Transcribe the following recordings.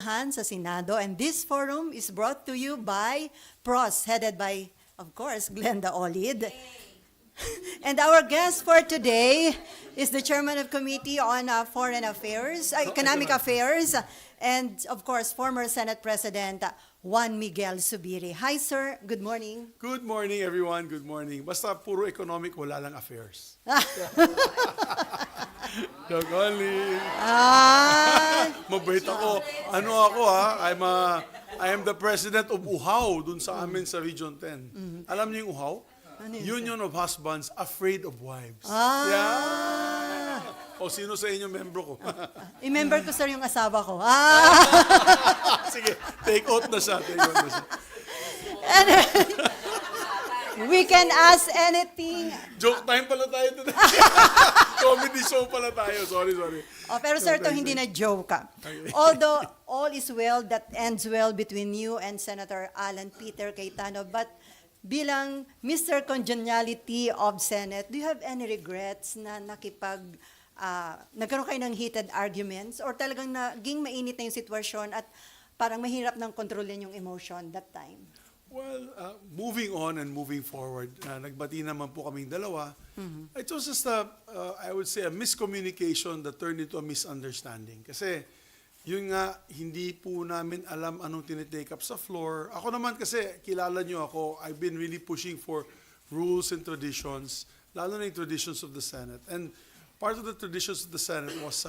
Kapihan sa Senado, and this forum is brought to you by PROS, headed by, of course, Glenda Olid. And our guest for today is the Chairman of Committee on Foreign Affairs, Economic Affairs, and of course, former Senate President Juan Miguel Zubiri. Hi, sir. Good morning. Good morning, everyone. Good morning. Basta puro economic, wala lang affairs. Joke only. Mabait ako. Ano ako ha? I am the president of UHAW dun sa amin sa Region 10. Alam niyo yung UHAW? Ano yun, Union of Husbands Afraid of Wives. Yeah. O sino sa inyo membro ko? I-member ko, sir, yung asawa ko. Sige, take out na siya. Take out na siya. We can ask anything. Joke time pala tayo today. Comedy show pala tayo. Sorry. Oh, pero sir, ito hindi na joke. Okay. Although all is well that ends well between you and Senator Alan Peter Cayetano, but bilang Mr. Congeniality of Senate, do you have any regrets na nagkaroon kayo ng heated arguments or talagang naging mainit na yung sitwasyon at parang mahirap nang kontrolin yung emotion that time? Well, moving on and moving forward, nagbati naman po kaming dalawa. It was just I would say, a miscommunication that turned into a misunderstanding. Kasi, yun nga, hindi po namin alam anong tinitake up sa floor. Ako naman kasi, kilala nyo ako, I've been really pushing for rules and traditions, lalo na yung traditions of the Senate. And part of the traditions of the Senate was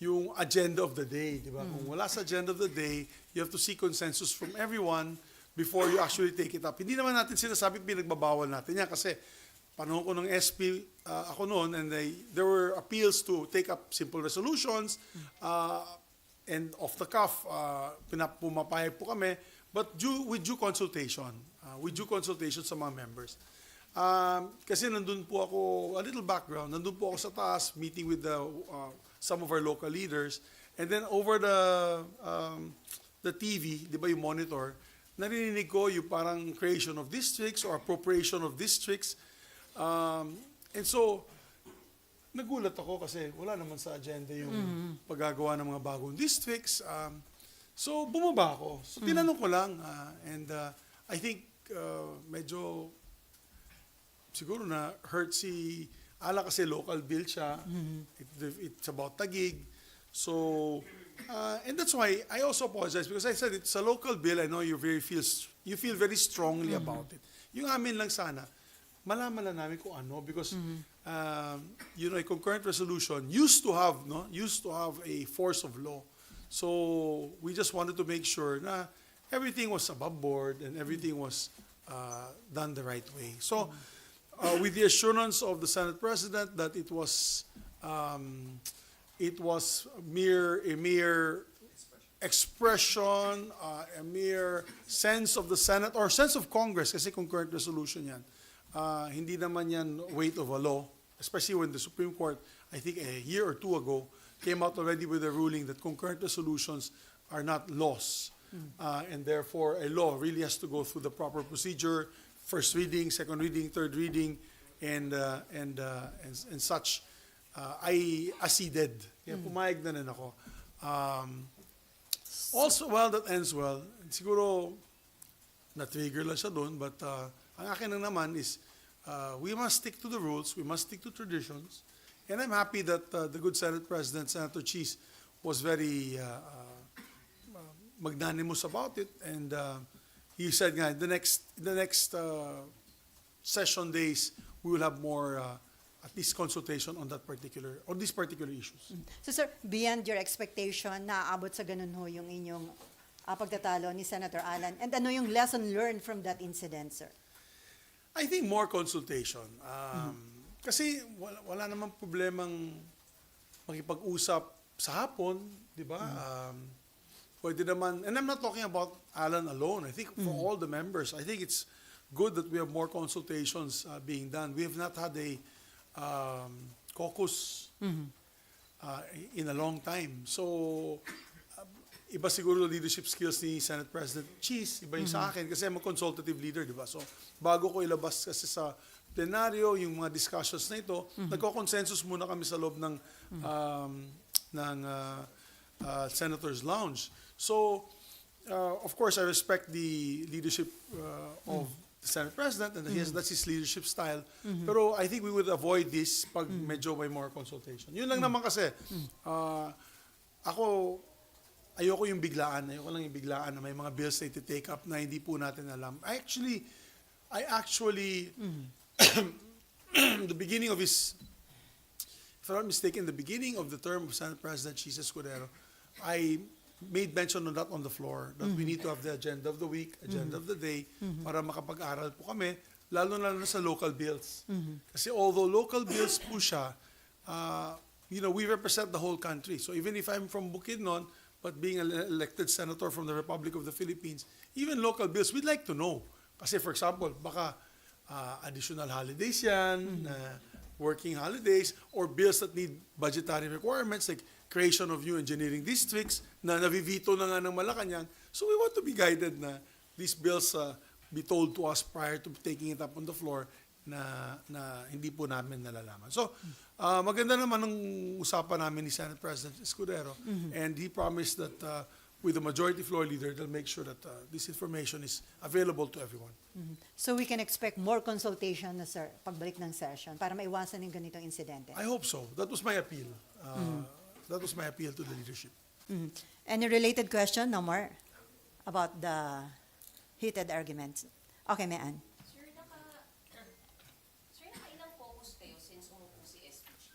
yung agenda of the day, di ba? Kung wala sa agenda of the day, you have to seek consensus from everyone before you actually take it up. Hindi naman natin sinasabi pinagbabawal natin yan kasi panahon ko ng SP ako noon and there were appeals to take up simple resolutions and off the cuff, pumapayag po kami, but with due consultation sa mga members. Kasi nandun po ako, a little background, nandun po ako sa taas meeting with some of our local leaders, and then over the TV, di ba yung monitor, narinig ko yung parang creation of districts or appropriation of districts. And so, nagulat ako kasi wala naman sa agenda yung paggagawa ng mga bagong districts. So, bumaba ako. So, tinanong ko lang. And I think medyo siguro na hurt si Ala kasi local bill siya. It's about Taguig. So, and that's why I also apologize because I said it's a local bill. I know you feel very strongly about it. Yung amin lang sana, malaman lang namin kung ano because a concurrent resolution used to have a force of law. So we just wanted to make sure na everything was above board and everything was done the right way. So with the assurance of the Senate President that it was a mere expression, a mere sense of the Senate or sense of Congress kasi concurrent resolution yan. Hindi naman yan weight of a law, especially when the Supreme Court, I think a year or two ago, came out already with a ruling that concurrent resolutions are not laws. And therefore, a law really has to go through the proper procedure, first reading, second reading, third reading, and such. I acceded. Kaya pumayag na rin ako. Also, well, that ends well. Siguro, na-trigger lang siya doon, but ang akin lang naman is we must stick to the rules, we must stick to traditions, and I'm happy that the good Senate President, Senator Cheese, was very magnanimous about it, and he said nga, the next session days, we will have more at least consultation on these particular issues. So sir, beyond your expectation, naaabot sa ganun ho yung inyong pagtatalo ni Senator Alan, and ano yung lesson learned from that incident, sir? I think more consultation. Kasi wala namang problemang makipag-usap sa hapon, di ba? Pwede naman, and I'm not talking about Alan alone. I think for all the members, I think it's good that we have more consultations being done. We have not had a caucus in a long time. So, iba siguro leadership skills ni Senate President Cheese, iba yung sa akin kasi I'm a consultative leader, di ba? So, bago ko ilabas kasi sa plenaryo yung mga discussions na ito, nagko-consensus muna kami sa loob ng Senator's Lounge. So, of course, I respect the leadership of the Senate President, and that's his leadership style. Pero I think we would avoid this pag medyo may more consultation. Yun lang naman kasi, ako, ayoko yung biglaan. Ayoko lang yung biglaan na may mga bills na iti-take up na hindi po natin alam. I actually, the beginning of his, if I'm not mistaken, the beginning of the term of Senate President Jesus Escudero, I made mention of that on the floor, that we need to have the agenda of the week, agenda of the day, para makapag-aral po kami, lalo na sa local bills. Kasi although local bills po siya, we represent the whole country. So even if I'm from Bukidnon, but being an elected senator from the Republic of the Philippines, even local bills, we'd like to know. Kasi for example, baka additional holidays yan, working holidays, or bills that need budgetary requirements like creation of new engineering districts na navivito na nga ng Malacanang. So we want to be guided na these bills be told to us prior to taking it up on the floor na hindi po namin nalalaman. So maganda naman ang usapan namin ni Senate President Escudero, and he promised that with the majority floor leader, they'll make sure that this information is available to everyone. So we can expect more consultation na sir, pagbalik ng session para maiwasan yung ganitong insidente. I hope so. That was my appeal. That was my appeal to the leadership. Any related question, no more, about the heated arguments? Okay, Mayan. Sir, nakailang focus kayo since umupo si SPG?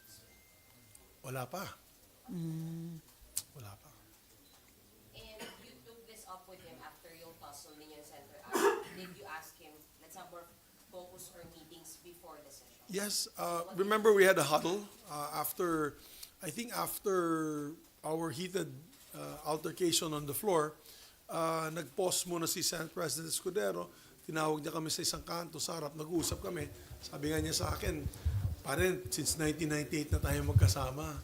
Wala pa. Wala pa. And you took this up with him after yung tussle ninyo in Center. Did you ask him, let's have more focus or meetings before the session? Yes. Remember we had a huddle after our heated altercation on the floor. Nag-pause muna si Senate President Escudero. Tinawag niya kami sa isang kanto, sa harap. Nag-uusap kami. Sabi nga niya sa akin, parang since 1998 na tayo magkasama.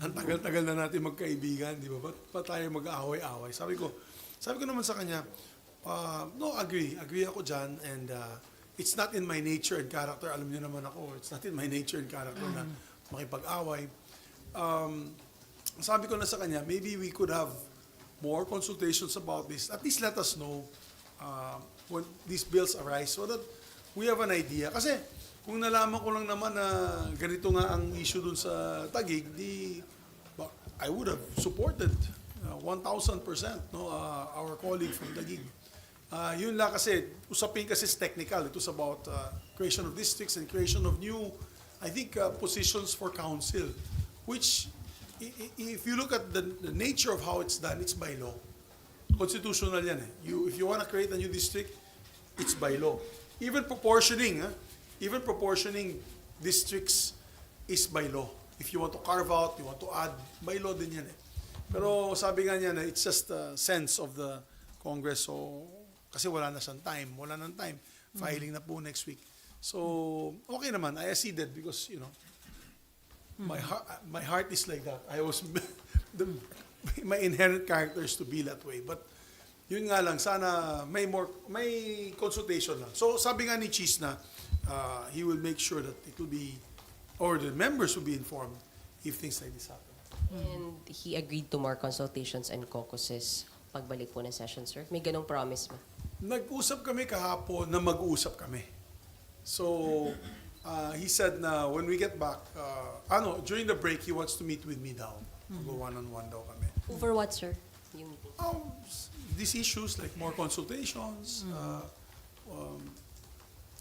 Ang tagal-tagal na natin magkaibigan, di ba? Ba't pa tayo mag-aaway-aaway? Sabi ko naman sa kanya, no, agree ako dyan, and it's not in my nature and character. Alam niyo naman ako, it's not in my nature and character na makipag-away. Sabi ko na sa kanya, maybe we could have more consultations about this. At least let us know when these bills arise so that we have an idea. Kasi kung nalaman ko lang naman na ganito nga ang issue dun sa Taguig, I would have supported 1,000% our colleague from Taguig. Yun lang kasi, usapin kasi is technical. It was about creation of districts and creation of new, I think, positions for council, which, if you look at the nature of how it's done, it's by law. Constitutional yan eh. If you want to create a new district, it's by law. Even proportioning districts is by law. If you want to carve out, you want to add, by law din yan eh. Pero sabi nga niya na it's just a sense of the Congress. So, kasi wala nang time. Filing na po next week. So, okay naman. I acceded because, my heart is like that. My inherent character is to be that way. But, yun nga lang, sana may consultation lang. So, sabi nga ni Cheese na, he will make sure that it will be, or the members will be informed if things like this happen. And he agreed to more consultations and caucuses pagbalik po ng session, sir? May ganong promise ba? Nag-usap kami kahapon na mag-uusap kami. So, he said na when we get back, during the break, he wants to meet with me daw. Go one-on-one daw kami. Over what, sir? Yung meeting? These issues like more consultations,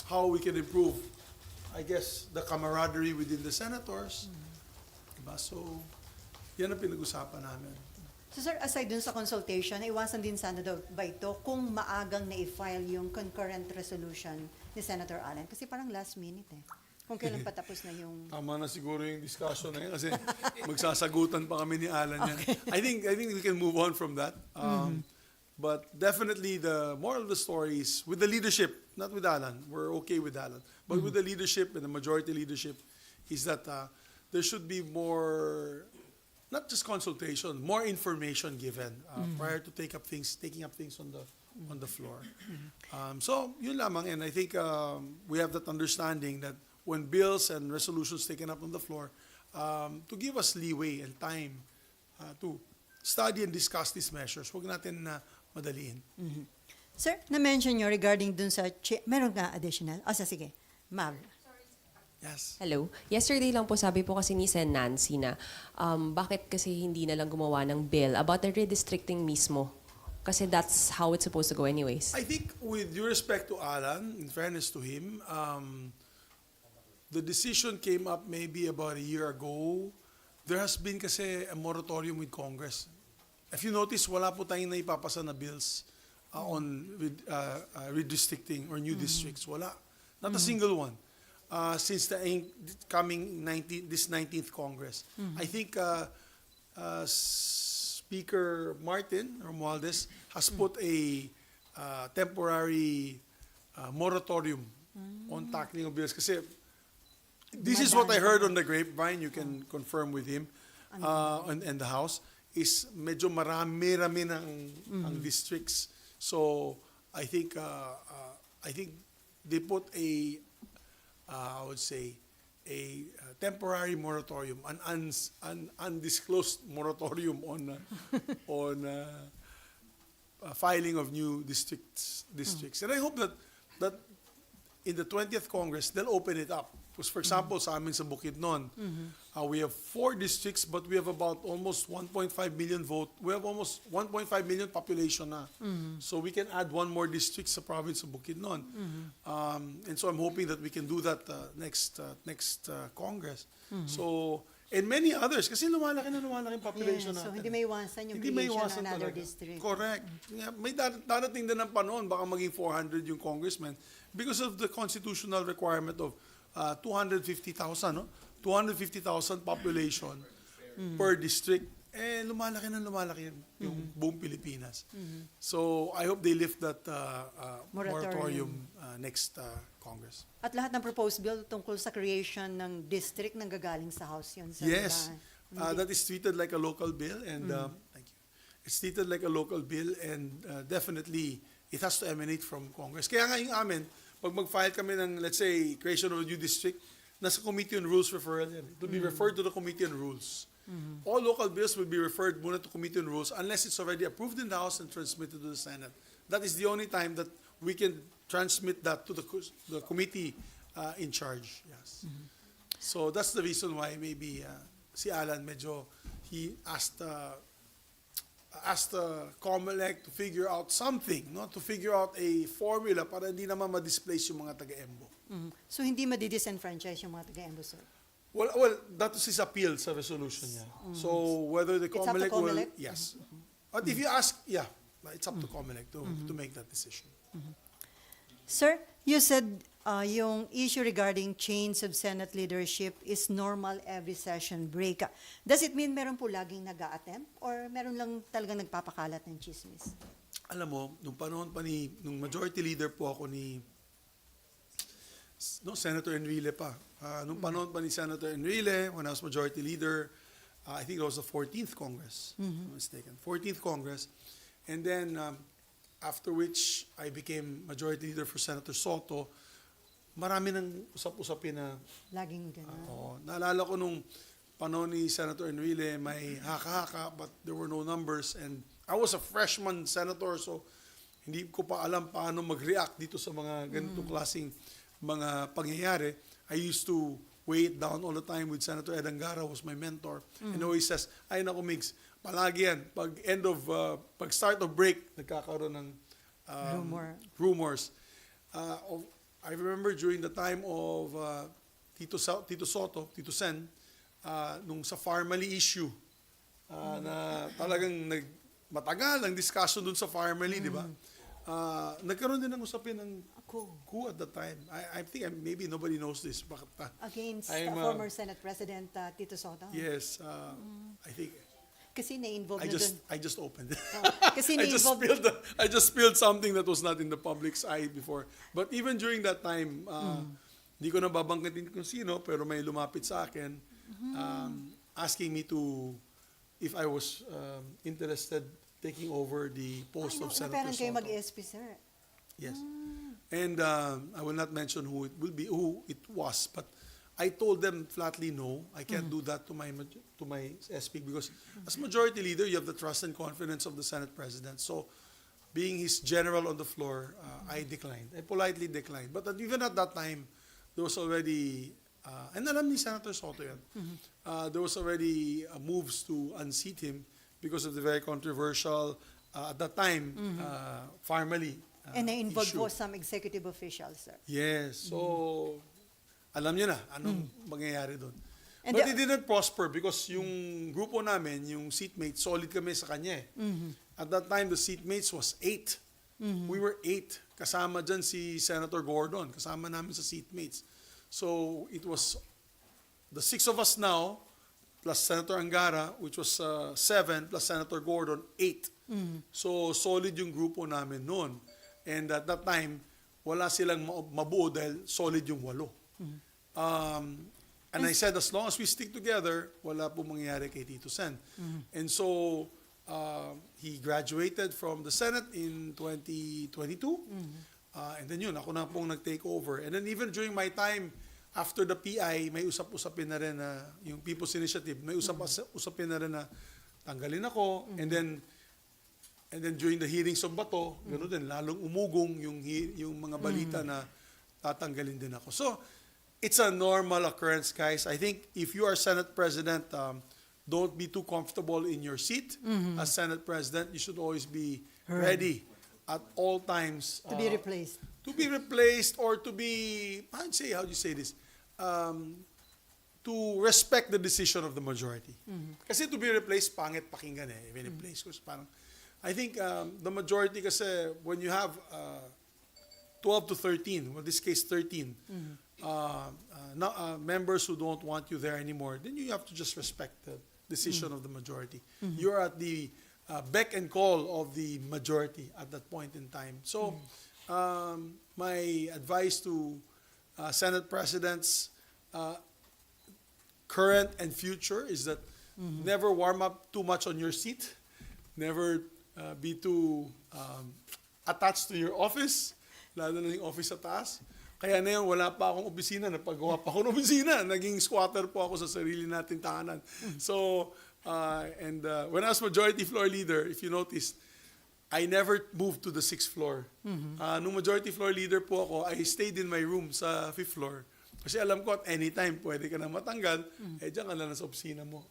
how we can improve, I guess, the camaraderie within the senators. Diba? So, yan ang pinag-usapan namin. So sir, aside dun sa consultation, iwasan din sana daw ba ito kung maagang na-file yung concurrent resolution ni Senator Allen? Kasi parang last minute eh. Kung kailan patapos na yung... Tama na siguro yung discussion na yan kasi magsasagutan pa kami ni Alan yan. I think we can move on from that. But definitely the moral of the story is with the leadership, not with Alan. We're okay with Alan. But with the leadership and the majority leadership is that there should be more, not just consultation, more information given prior to taking up things on the floor. So yun lamang, and I think we have that understanding that when bills and resolutions taken up on the floor, to give us leeway and time to study and discuss these measures. Huwag natin na madaliin. Sir, na-mention nyo regarding dun sa, meron nga additional? Sige, Mav. Yes. Hello. Yesterday lang po sabi po kasi ni Sen. Nancy na bakit kasi hindi na lang gumawa ng bill about the redistricting mismo? Kasi that's how it's supposed to go anyways. I think with due respect to Alan, in fairness to him, the decision came up maybe about a year ago. There has been kasi a moratorium with Congress. If you notice, wala po tayong naipapasa na bills on redistricting or new districts. Wala. Not a single one. Since the coming this 19th Congress. I think Speaker Martin Romualdez has put a temporary moratorium on tackling of bills. Kasi this is what I heard on the grapevine. You can confirm with him and the House. Is medyo marami-rami ang districts. So I think they put I would say a temporary moratorium, an undisclosed moratorium on filing of new districts. And I hope that in the 20th Congress they'll open it up. Because for example, sa amin sa Bukidnon, we have 4 districts but we have about almost 1.5 million vote. We have almost 1.5 million population na. So we can add 1 more district sa province of Bukidnon. And so I'm hoping that we can do that next Congress. So and many others kasi lumalaki yung population Yes, so natin. hindi may iwasan yung Hindi creation maiwasan ng another talaga. district. Correct. May darating din ng panahon, baka maging 400 yung congressman because of the constitutional requirement of 250,000, no? 250,000 population per district. Eh, lumalaki yung buong Pilipinas. So, I hope they lift that moratorium next Congress. At lahat ng proposed bill tungkol sa creation ng district nang gagaling sa House yun. Sa Yes. iba. That is treated like a local bill and thank you. It's treated like a local bill and definitely it has to emanate from Congress. Kaya nga yung amin, pag mag-file kami ng, let's say, creation of a new district, nasa Committee on Rules referral yan. It will be referred to the Committee on Rules. All local bills will be referred muna to Committee on Rules unless it's already approved in the House and transmitted to the Senate. That is the only time that we can transmit that to the committee in charge. Yes. So that's the reason why maybe si Alan medyo he asked COMELEC to figure out something, no? To figure out a formula para hindi naman ma-displace yung mga taga-Embo. So hindi madi-disenfranchise yung mga taga-Embo, sir? Well, that was his appeal sa resolution niya. So whether the It's up to COMELEC will, COMELEC? yes. But if you ask, yeah, it's up to COMELEC to make that decision. Sir, you said yung issue regarding change of Senate leadership is normal every session break. Does it mean meron po laging nag-a-attempt or meron lang talagang nagpapakalat ng chismis? Alam mo, nung panahon pa nung majority leader po ako Senator Enrile pa. Nung panahon pa ni Senator Enrile, when I was majority leader, I think it was the 14th Congress, if I'm not mistaken. 14th Congress. And then, after which I became majority leader for Senator Soto, marami nang usap-usapin na, Laging gano'n. naalala ko nung panahon ni Senator Enrile, may haka-haka, but there were no numbers. And I was a freshman senator, so hindi ko pa alam paano mag-react dito sa mga ganitong klaseng mga pangyayari. I used to weigh it down all the time with Senator Ed Angara, who was my mentor. And always says, ay naku Migs, palagi yan, pag start of break, nagkakaroon ng rumors. I remember during the time of Tito Soto, Tito Sen, nung sa Farmally issue, na talagang matagal ang discussion dun sa Farmally, di ba? Nagkaroon din ng usapin ng coup at that time. I think maybe nobody knows this. Against former Senate President Tito Soto? Yes, I think Kasi na-involve na dun. I just opened it. Kasi I just spilled something that was not in the public's eye before. But even during that time, hindi ko na babanggitin kung sino, pero may lumapit sa akin asking me if I was interested taking over the post of Senator Parang kayo Soto. mag-ESP, sir. Yes. And I will not mention who it was, but I told them flatly no. I can't do that to my SP because as majority leader, you have the trust and confidence of the Senate President. So, being his general on the floor, I declined. I politely declined. But even at that time, there was already, and alam ni Senator Soto yan, there was already moves to unseat him because of the very controversial, at that time, family And na-involve issue. po some executive officials, sir. Yes. So, alam niyo na anong mangyayari doon. And But the- it didn't prosper because yung grupo namin, yung seatmates, solid kami sa kanya eh. At that time, the seatmates was 8. We were 8. Kasama dyan si Senator Gordon. Kasama namin sa seatmates. So, it was the 6 of us now, plus Senator Angara, which was 7, plus Senator Gordon, 8. So, solid yung grupo namin noon. And at that time, wala silang mabuo dahil solid yung 8. And I said, as long as we stick together, wala po mangyayari kay Tito Sen. And so, he graduated from the Senate in 2022. And then yun, ako na pong nag-take over. And then even during my time, after the PI, may usap-usapin na rin na, yung People's Initiative, may usap-usapin na rin na tanggalin ako. And then during the hearings of Bato, gano'n din, lalong umugong yung mga balita na tatanggalin din ako. So, it's a normal occurrence, guys. I think if you are Senate President, don't be too comfortable in your seat. As Senate President, you should always be ready at all times. To be replaced. To be replaced or to be, how do you say this? To respect the decision of the majority. Kasi to be replaced, pangit pakinggan eh. Even in place. Kasi parang, I think the majority kasi, when you have 12 to 13, well, in this case 13, members who don't want you there anymore, then you have to just respect the decision of the majority. You're at the beck and call of the majority at that point in time. So, my advice to Senate presidents, current and future, is that never warm up too much on your seat. Never be too attached to your office, lalo na yung office sa taas. Kaya na yun, wala pa akong opisina, napagawa pa ako ng opisina. Naging squatter po ako sa sarili nating tahanan. So, when I was majority floor leader, if you noticed, I never moved to the 6th floor. Nung majority floor leader po ako, I stayed in my room sa 5th floor. Kasi alam ko at anytime pwede ka na matanggal, diyan ka na sa opisina mo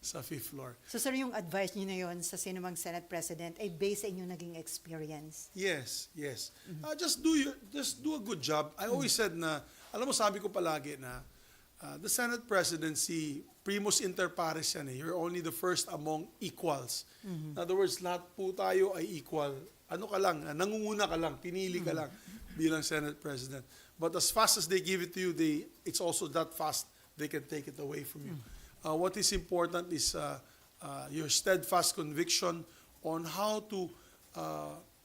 sa 5th floor. So, sir, yung advice niyo na yun sa sinumang Senate President ay based sa inyong naging experience. Yes. Just do a good job. I always said na, alam mo, sabi ko palagi na, the Senate presidency, primus inter pares yan eh. You're only the first among equals. In other words, lahat po tayo ay equal. Ano ka lang, nangunguna ka lang, pinili ka lang bilang Senate president. But as fast as they give it to you, it's also that fast they can take it away from you. What is important is your steadfast conviction on how to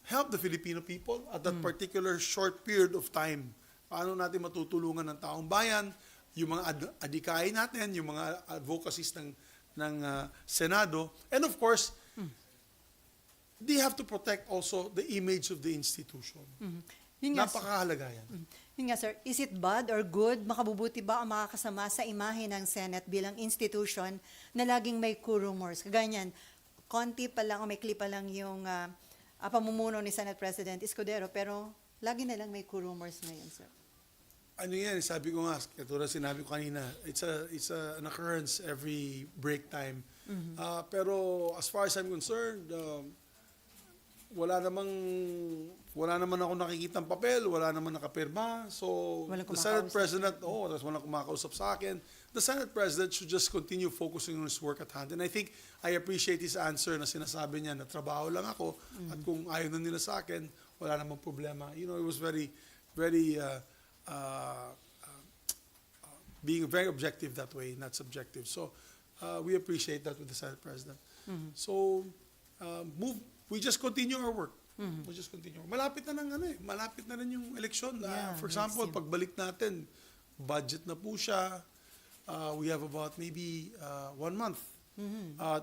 help the Filipino people at that particular short period of time. Paano natin matutulungan ng taong bayan, yung mga adikain natin, yung mga advocacies ng Senado. And of course, they have to protect also the image of the institution. Yun nga, Napakahalaga yan. Yun nga, sir, is it bad or good? Makabubuti ba ang makakasama sa imahe ng Senate bilang institution na laging may rumors? Kaganyan, konti pa lang o may clip pa lang yung pamumuno ni Senate President Escudero, pero lagi na lang may rumors ngayon, sir. Ano yan, sabi ko nga, katulad sinabi ko kanina, it's an occurrence every break time. Pero as far as I'm concerned, wala naman ako nakikitang papel, wala naman nakapirma. So, Walang the Senate kumakausap. President, tapos walang kumakausap sa akin. The Senate President should just continue focusing on his work at hand. And I think I appreciate his answer na sinasabi niya na trabaho lang ako at kung ayaw na nila sa akin, wala namang problema. You know, it was very being very objective that way, not subjective. So, we appreciate that with the Senate President. So, we just continue our work. We just continue. Malapit na malapit na rin yung eleksyon. For example, pagbalik natin, budget na po siya. We have about maybe 1 month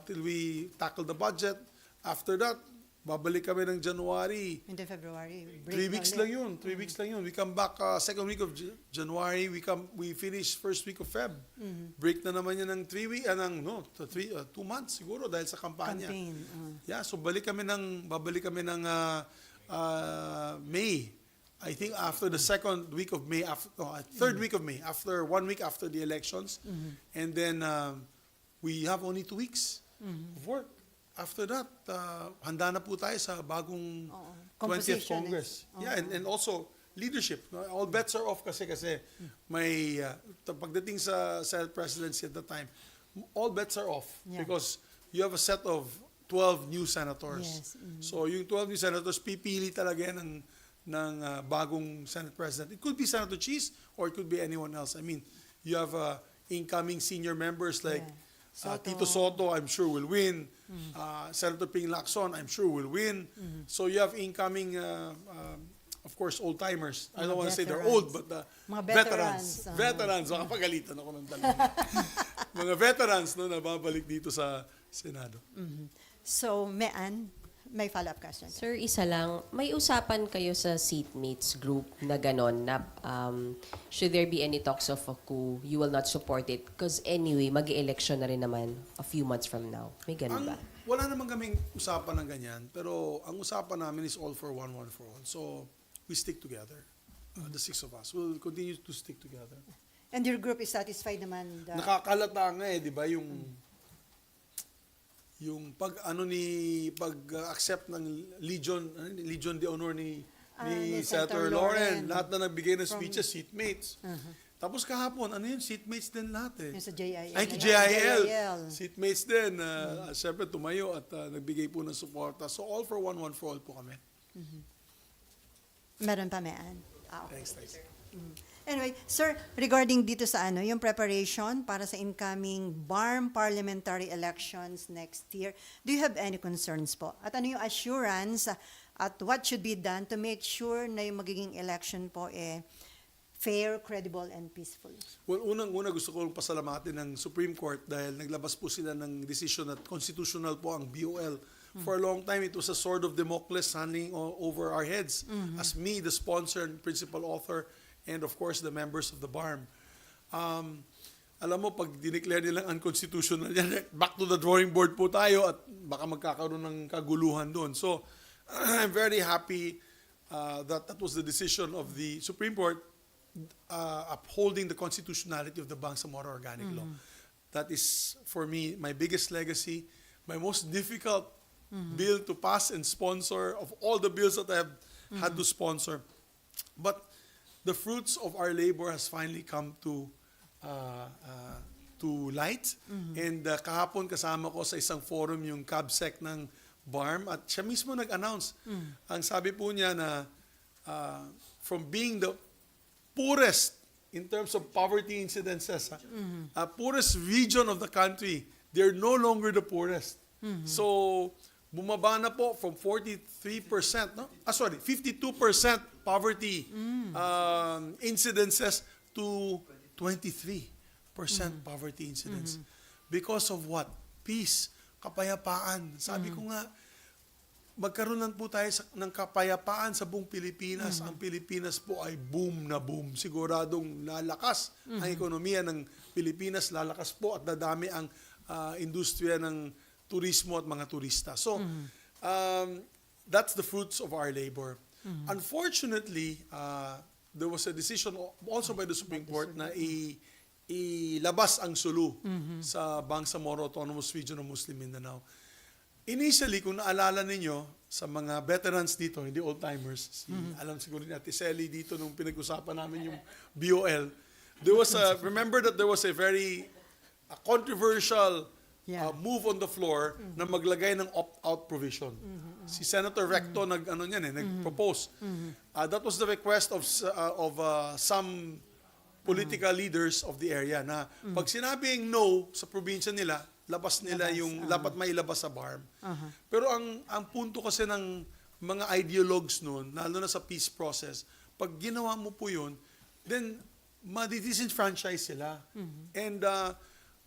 till we tackle the budget. After that, babalik kami ng January. Into February. break 3 weeks ulit. lang yun. 3 weeks lang yun. We come back second week of January. We finish first week of Feb. Break na naman yan ng 2 months siguro dahil sa kampanya. Campaign. Yeah, so babalik kami ng May. I think after the second week of May, third week of May, after 1 week after the elections. And then we have only 2 weeks of work. After that, handa na po tayo sa bagong 20th Composition Congress. Yeah, and also leadership. No? All bets are off kasi may pagdating sa Senate presidency at the time, all bets are off because you have a set of 12 new senators. Yes. So yung 12 new senators, pipili talaga yan ng bagong Senate president. It could be Senator Cheese or it could be anyone else. I mean, you have incoming senior members like Tito Soto, I'm sure will win. Senator Ping Lacson, I'm sure will win. So you have incoming, of course, old-timers. I don't want to say they're old, but Mga veterans. veterans. Veterans. Baka pagalitan ako ng dalawa. Mga veterans no, na babalik dito sa Senado. So, may follow-up question. Sir, isa lang, may usapan kayo sa seatmates group na ganon na should there be any talks of a coup, you will not support it? Because anyway, mag-election na rin naman a few months from now. May ganon ba? Wala naman kaming usapan ng ganyan, pero ang usapan namin is all for one, one for all. So, we stick together. The 6 of us. We'll continue to stick together. And your group is satisfied naman? Nakakalata nga di ba, yung pag-accept ng Legion de Honor ni Senator Lauren, lahat na nagbigay ng speeches, seatmates. Tapos kahapon, seatmates din lahat Yung sa JIL. Ay, JIL. Seatmates din. Siyempre tumayo at nagbigay po ng suporta. So all for one, one for all po kami. Meron pa, Mean? Thanks. Anyway, sir, regarding dito sa yung preparation para sa incoming Barm parliamentary elections next year, do you have any concerns po? At ano yung assurance at what should be done to make sure na yung magiging election po fair, credible, and peaceful? Well, unang-una gusto ko pasalamatan ng Supreme Court dahil naglabas po sila ng decision at constitutional po ang BOL. For a long time, it was a sword of Damocles hanging over our heads as me, the sponsor and principal author, and of course, the members of the Barm. Alam mo, pag dineclare nilang unconstitutional yan, back to the drawing board po tayo at baka magkakaroon ng kaguluhan doon. So, I'm very happy that was the decision of the Supreme Court upholding the constitutionality of the Bangsamoro Organic Law. That is, for me, my biggest legacy, my most difficult bill to pass and sponsor of all the bills that I have had to sponsor. But the fruits of our labor has finally come to light. And kahapon kasama ko sa isang forum yung CABSEC ng Barm at siya mismo nag-announce. Ang sabi po niya na from being the poorest in terms of poverty incidences, poorest region of the country, they're no longer the poorest. So, bumaba na po from 43%, 52% poverty incidences to 23% poverty incidence. Because of what? Peace, kapayapaan. Sabi ko nga, magkaroon lang po tayo ng kapayapaan sa buong Pilipinas. Ang Pilipinas po ay boom na boom. Siguradong lalakas ang ekonomiya ng Pilipinas, lalakas po at dadami ang industriya ng turismo at mga turista. So, that's the fruits of our labor. Unfortunately, there was a decision also by the Supreme Court na ilabas ang Sulu sa Bangsamoro Autonomous Region of Muslim Mindanao. Initially, kung naalala ninyo, sa mga veterans dito, hindi old-timers, alam siguro ni Ate Sally dito nung pinag-usapan namin yung BOL, remember that there was a very controversial move on the floor na maglagay ng opt-out provision. Si Senator Recto nag-propose. That was the request of some political leaders of the area na pag sinabing no sa probinsya nila, dapat mailabas sa Barm. Pero ang punto kasi ng mga ideologues noon, lalo na sa peace process, pag ginawa mo po yun, then ma-disenfranchise sila. And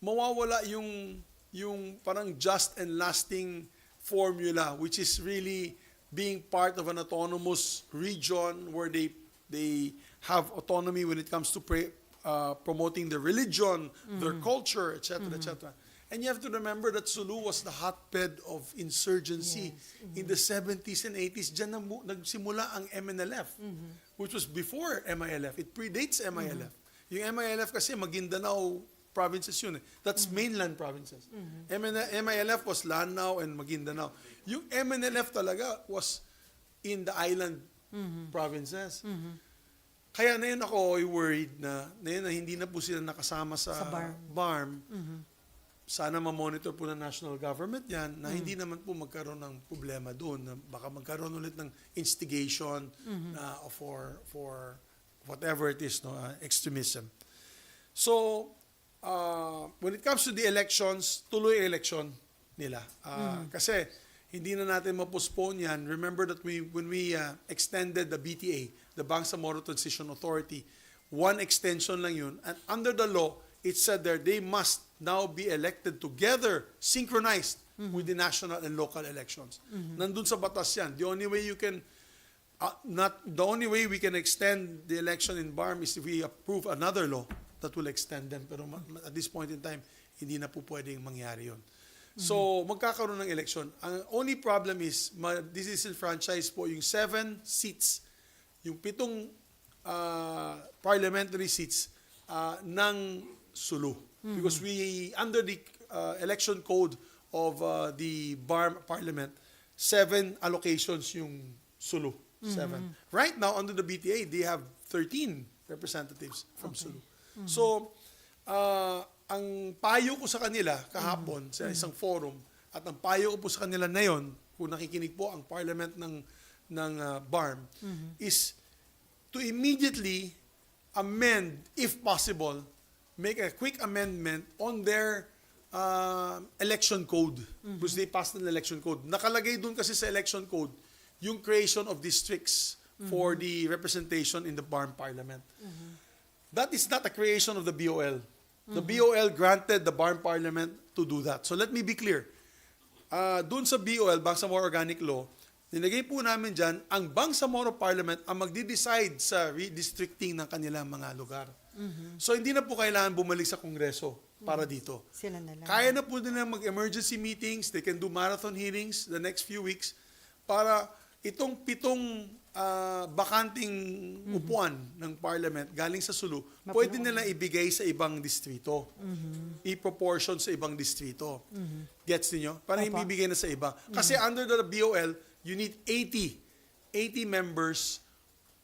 mawawala yung parang just and lasting formula, which is really being part of an autonomous region where they have autonomy when it comes to promoting their religion, their culture, etc., etc. And you have to remember that Sulu was the hotbed of insurgency in the 70s and 80s. Diyan nagsimula ang MNLF, which was before MILF. It predates MILF. Yung MILF kasi Maguindanao provinces yun. That's mainland provinces. MILF was Lanao and Maguindanao. Yung MNLF talaga was in the island provinces. Kaya na yun ako worried na hindi na po sila nakasama sa Barm. Sana ma-monitor po ng national government yan na hindi naman po magkaroon ng problema doon. Na baka magkaroon ulit ng instigation for whatever it is, extremism. So, when it comes to the elections, tuloy election nila. Kasi hindi na natin ma-postpone yan. Remember that when we extended the BTA, the Bangsamoro Transition Authority, one extension lang yun. And under the law, it said there they must now be elected together, synchronized with the national and local elections. Nandun sa batas yan. The only way we can extend the election in Barm is if we approve another law that will extend them. Pero at this point in time, hindi na po pwedeng mangyari yun. So, magkakaroon ng election. Ang only problem is, disenfranchise po yung 7 seats, yung 7 parliamentary seats ng Sulu. Because under the election code of the Barm Parliament, 7 allocations yung Sulu. 7. Right now, under the BTA, they have 13 representatives from Sulu. So, ang payo ko sa kanila kahapon sa isang forum, at ang payo ko po sa kanila ngayon, kung nakikinig po ang parliament ng Barm, is to immediately amend, if possible, make a quick amendment on their election code. Because they passed an election code. Nakalagay dun kasi sa election code yung creation of districts for the representation in the Barm Parliament. That is not a creation of the BOL. The BOL granted the Barm Parliament to do that. So let me be clear. Dun sa BOL, Bangsamoro Organic Law, nilagay po namin dyan, ang Bangsamoro Parliament ang magde-decide sa redistricting ng kanilang mga lugar. So hindi na po kailangan bumalik sa Kongreso para dito. Sila na lang. Kaya na po nila mag-emergency meetings, they can do marathon hearings the next few weeks para itong 7 bakanting upuan ng parliament galing sa Sulu, pwede nila ibigay sa ibang distrito. I-proportion sa ibang distrito. Gets niyo? Para hindi ibigay na sa iba. Kasi under the BOL, you need 80 members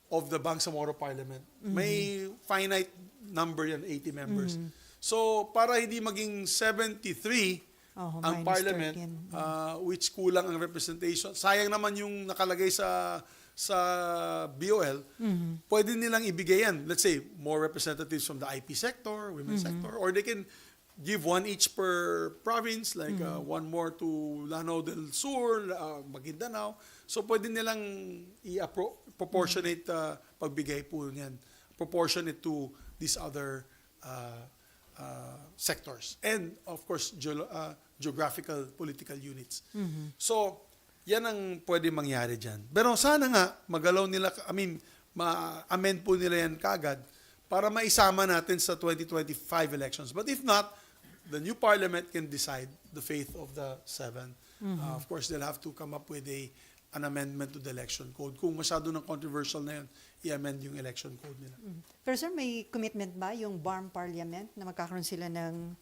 of the Bangsamoro Parliament. May finite number yan, 80 members. So, para hindi maging 73 ang Parliament, which kulang ang representation, sayang naman yung nakalagay sa BOL, pwede nilang ibigay yan. Let's say, more representatives from the IP sector, women's sector, or they can give 1 each per province, like 1 more to Lanao del Sur, Maguindanao. So, pwede nilang proportionate pagbigay po niyan. Proportionate to these other sectors. And, of course, geographical political units. So, yan ang pwede mangyari dyan. Pero sana nga, magalaw nila, ma-amend po nila yan kagad para maisama natin sa 2025 elections. But if not, the new parliament can decide the fate of the 7. Of course, they'll have to come up with an amendment to the election code. Kung masyado ng controversial na yun, i-amend yung election code nila. Pero sir, may commitment ba yung Barm Parliament na magkakaroon sila ng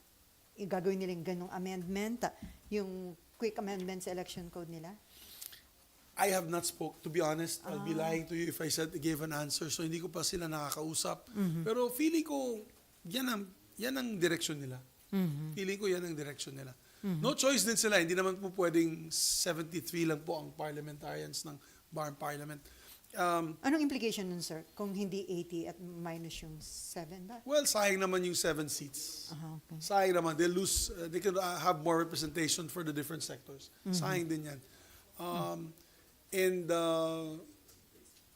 gagawin nilang ganong amendment, yung quick amendment sa election code nila? I have not spoke. To be honest, I'll be lying to you if I gave an answer. So hindi ko pa sila nakakausap. Pero feeling ko, yan ang direksyon nila. Feeling ko yan ang direksyon nila. No choice din sila. Hindi naman po pwedeng 73 lang po ang parliamentarians ng Barm Parliament. Anong implication nun, sir? Kung hindi 80 at minus yung 7 ba? Well, sayang naman yung 7 seats. Okay. Sayang naman. They can have more representation for the different sectors. Sayang din yan. And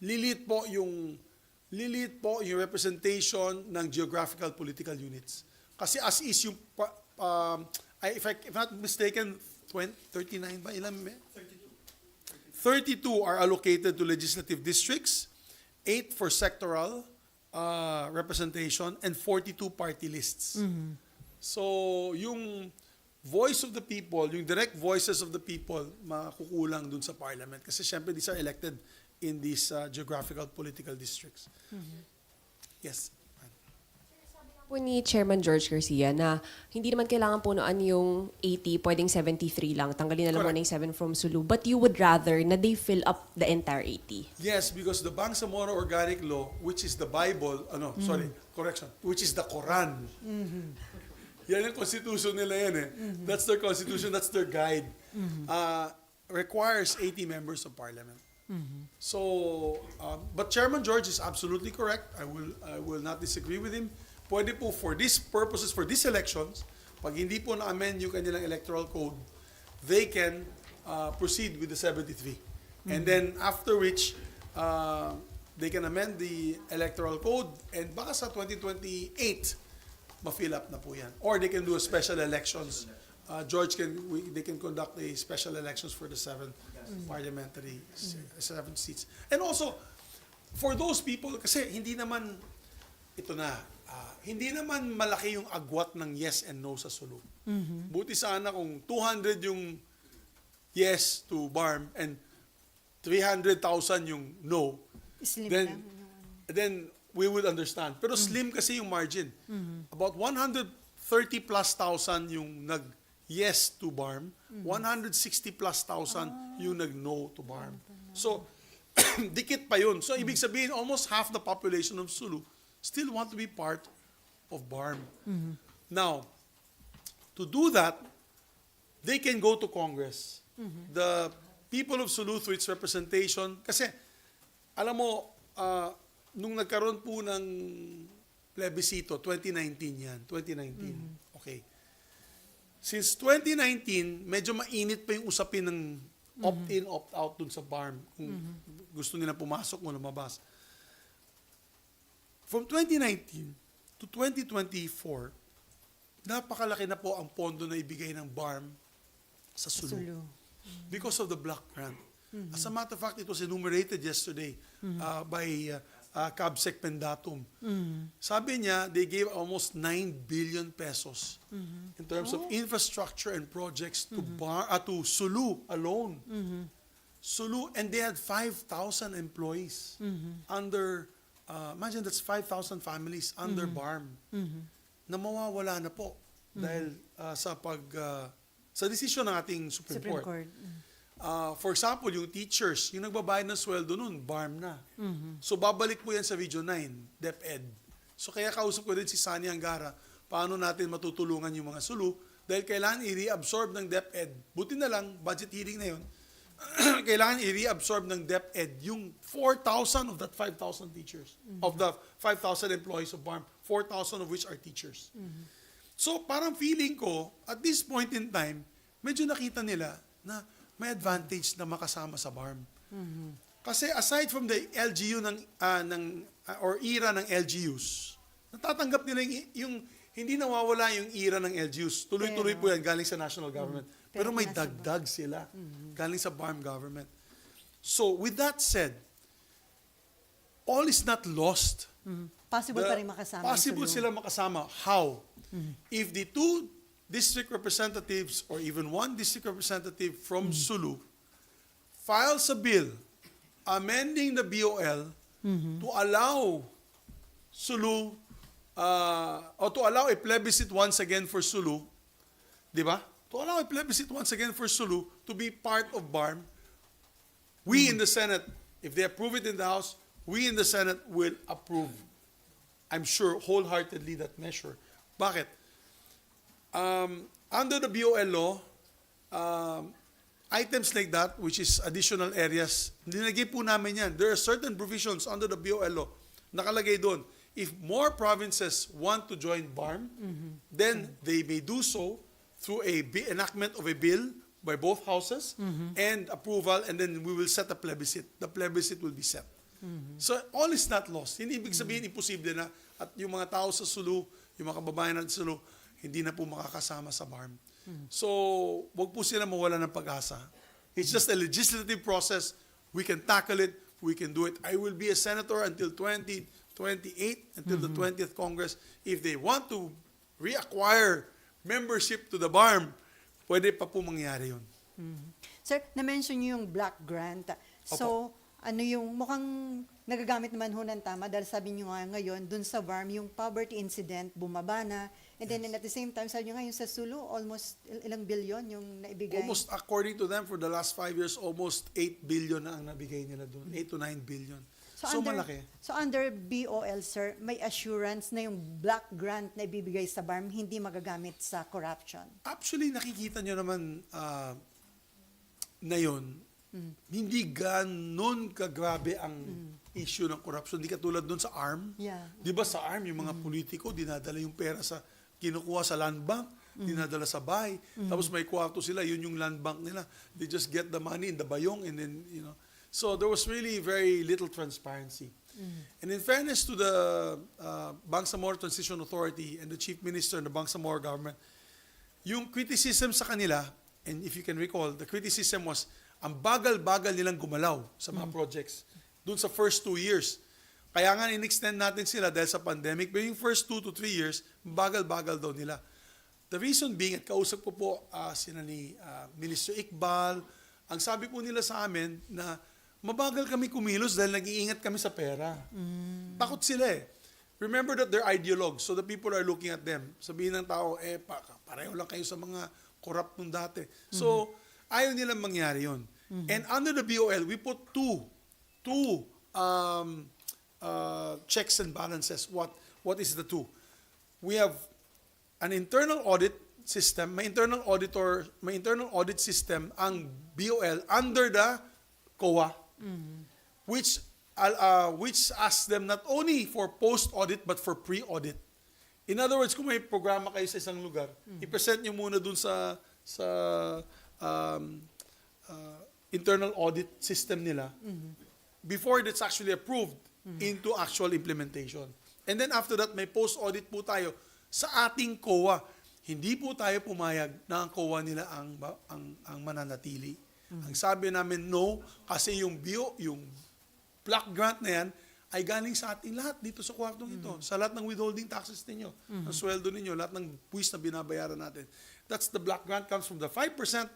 lilit po yung representation ng geographical political units. Kasi as is yung if I'm not mistaken, 39 ba? Ilan? 32 are allocated to legislative districts, 8 for sectoral representation, and 42 party lists. So, yung voice of the people, yung direct voices of the people, makukulang dun sa parliament. Kasi syempre, these are elected in these geographical political districts. Yes. Po ni Chairman George Garcia na hindi naman kailangan punuan yung 80, pwedeng 73 lang. Tanggalin na lang muna yung 7 from Sulu. But you would rather na they fill up the entire 80. Yes, because the Bangsamoro Organic Law, which is the Bible, which is the Quran. Yan ang constitution nila yan eh. That's their constitution, that's their guide. Requires 80 members of parliament. So, but Chairman George is absolutely correct. I will not disagree with him. Pwede po for these purposes, for these elections, pag hindi po na-amend yung kanilang electoral code, they can proceed with the 73. And then after which, they can amend the electoral code and baka sa 2028, ma-fill up na po yan. Or they can do a special elections. They can conduct a special elections for the 7 parliamentary, 7 seats. And also, for those people, kasi hindi naman malaki yung agwat ng yes and no sa Sulu. Buti sana kung 200 yung yes to Barm and 300,000 yung no, Slim then we would understand. Pero slim kasi yung margin. About 130 plus thousand yung nag-yes to Barm, 160 plus thousand yung nag-no to Barm. So, dikit pa yun. So, ibig sabihin, almost half the population of Sulu still want to be part of Barm. Now, to do that, they can go to Congress. The people of Sulu through its representation, kasi, alam mo, nung nagkaroon po ng plebiscito, 2019 yan, 2019. Okay. Since 2019, medyo mainit pa yung usapin ng opt-in, opt-out dun sa Barm. Kung gusto nila pumasok o lumabas. From 2019 to 2024, napakalaki na po ang pondo na ibigay ng Barm sa Sulu. Because of the block grant. As a matter of fact, it was enumerated yesterday by Cabsec Pendatum. Sabi niya, they gave almost 9 billion pesos in terms of infrastructure and projects to Sulu alone. Sulu, and they had 5,000 employees under, imagine that's 5,000 families under Barm na mawawala na po dahil sa desisyon ng ating Supreme Court. For example, yung teachers, yung nagbabayad ng sweldo nun, Barm na. So, babalik po yan sa Region 9, DepEd. So, kaya kausap ko din si Sani Angara, paano natin matutulungan yung mga Sulu, dahil kailangan i-reabsorb ng DepEd. Buti na lang, budget hearing na yun, kailangan i-reabsorb ng DepEd yung 4,000 of that 5,000 teachers, of the 5,000 employees of Barm, 4,000 of which are teachers. So, parang feeling ko, at this point in time, medyo nakita nila na may advantage na makasama sa Barm. Kasi aside from the LGU or era ng LGUs, natatanggap nila yung hindi nawawala yung era ng LGUs. Tuloy-tuloy po yan galing sa national government. Pero may dagdag sila galing sa Barm government. So with that said, all is not lost. Possible pa rin makasama. Possible sila makasama. How? If the 2 district representatives or even 1 district representative from Sulu files a bill amending the BOL to allow Sulu or to allow a plebiscite once again for Sulu, di ba? To allow a plebiscite once again for Sulu to be part of Barm, we in the Senate, if they approve it in the House, we in the Senate will approve, I'm sure, wholeheartedly that measure. Bakit? Under the BOL law, items like that, which is additional areas, nilagay po namin yan. There are certain provisions under the BOL law. Nakalagay doon. If more provinces want to join Barm, then they may do so through a enactment of a bill by both houses and approval, and then we will set a plebiscite. The plebiscite will be set. So all is not lost. Hindi ibig sabihin imposible na at yung mga tao sa Sulu, yung mga kababayan natin sa Sulu, hindi na po makakasama sa BARM. So, wag po sila mawala ng pag-asa. It's just a legislative process. We can tackle it. We can do it. I will be a senator until 2028, until the 20th Congress. If they want to reacquire membership to the BARM, pwede pa po mangyari yun. Sir, na-mention niyo yung black grant. So, ano yung mukhang nagagamit naman ho ng tama dahil sabi niyo nga ngayon, dun sa BARM, yung poverty incident, bumaba na. And then at the same time, sabi niyo nga yung sa Sulu, almost ilang bilyon yung naibigay. Almost, according to them, for the last 5 years, almost 8 billion na ang nabigay nila doon. 8 to 9 billion. So malaki. So under BOL, sir, may assurance na yung black grant na ibibigay sa BARM hindi magagamit sa corruption. Actually, nakikita nyo naman na yun, hindi ganon kagrabe ang issue ng corruption. Hindi katulad doon sa ARM. Yeah. Di ba sa ARM, yung mga politiko, dinadala yung pera kinukuha sa land bank, dinadala sa bahay. Tapos may kwarto sila, yun yung land bank nila. They just get the money in the bayong and then, you know. So there was really very little transparency. And in fairness to the Bangsamoro Transition Authority and the Chief Minister and the Bangsamoro government, yung criticism sa kanila, and if you can recall, the criticism was, ang bagal-bagal nilang gumalaw sa mga projects. Doon sa first 2 years. Kaya nga in-extend natin sila dahil sa pandemic, pero yung first 2 to 3 years, bagal-bagal daw nila. The reason being, at kausap ko po sina ni Minister Iqbal, ang sabi po nila sa amin na mabagal kami kumilos dahil nag-iingat kami sa pera. Takot sila eh. Remember that they're ideologues, so the people are looking at them. Sabihin ng tao, pareho lang kayo sa mga corrupt nung dati. So, ayaw nilang mangyari yun. And under the BOL, we put two checks and balances. What is the two? We have an internal audit system, may internal audit system ang BOL under the COA, which asks them not only for post-audit but for pre-audit. In other words, kung may programa kayo sa isang lugar, i-present nyo muna dun sa internal audit system nila before it's actually approved into actual implementation. And then after that, may post-audit po tayo sa ating COA. Hindi po tayo pumayag na ang COA nila ang mananatili. Ang sabi namin, no, kasi yung block grant na yan ay galing sa ating lahat dito sa kwartong ito. Sa lahat ng withholding taxes ninyo, ang sweldo ninyo, lahat ng buwis na binabayaran natin. That's the block grant comes from the 5%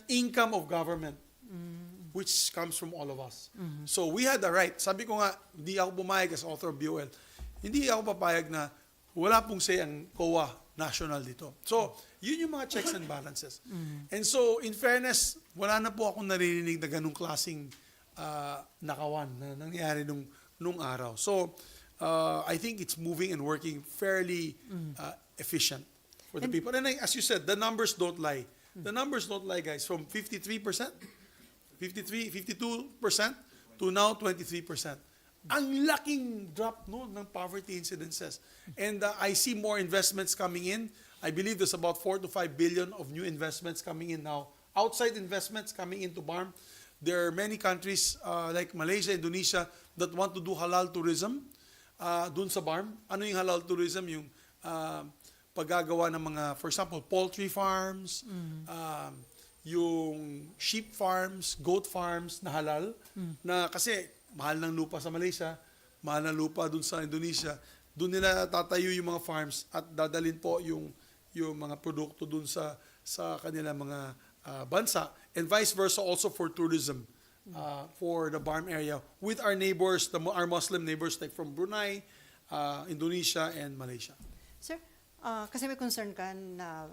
income of government, which comes from all of us. So we had the right. Sabi ko nga, hindi ako pumayag as author of BOL. Hindi ako papayag na wala pong say ang COA national dito. So, yun yung mga checks and balances. And so, in fairness, wala na po akong naririnig na ganung klaseng nakawan na nangyari nung araw. So, I think it's moving and working fairly efficient for the people. And as you said, the numbers don't lie. The numbers don't lie, guys. From 52% to now 23%. Ang laking drop ng poverty incidences. And I see more investments coming in. I believe there's about 4 to 5 billion of new investments coming in now. Outside investments coming into BARM. There are many countries like Malaysia, Indonesia that want to do halal tourism dun sa BARM. Ano yung halal tourism? Yung paggagawa ng mga, for example, poultry farms, yung sheep farms, goat farms na halal, na kasi mahal ng lupa sa Malaysia, mahal ng lupa dun sa Indonesia, dun nila tatayo yung mga farms at dadalhin po yung mga produkto dun sa kanila mga bansa, and vice versa also for tourism for the BARM area with our neighbors, our Muslim neighbors like from Brunei, Indonesia, and Malaysia. Sir, kasi may concern ka na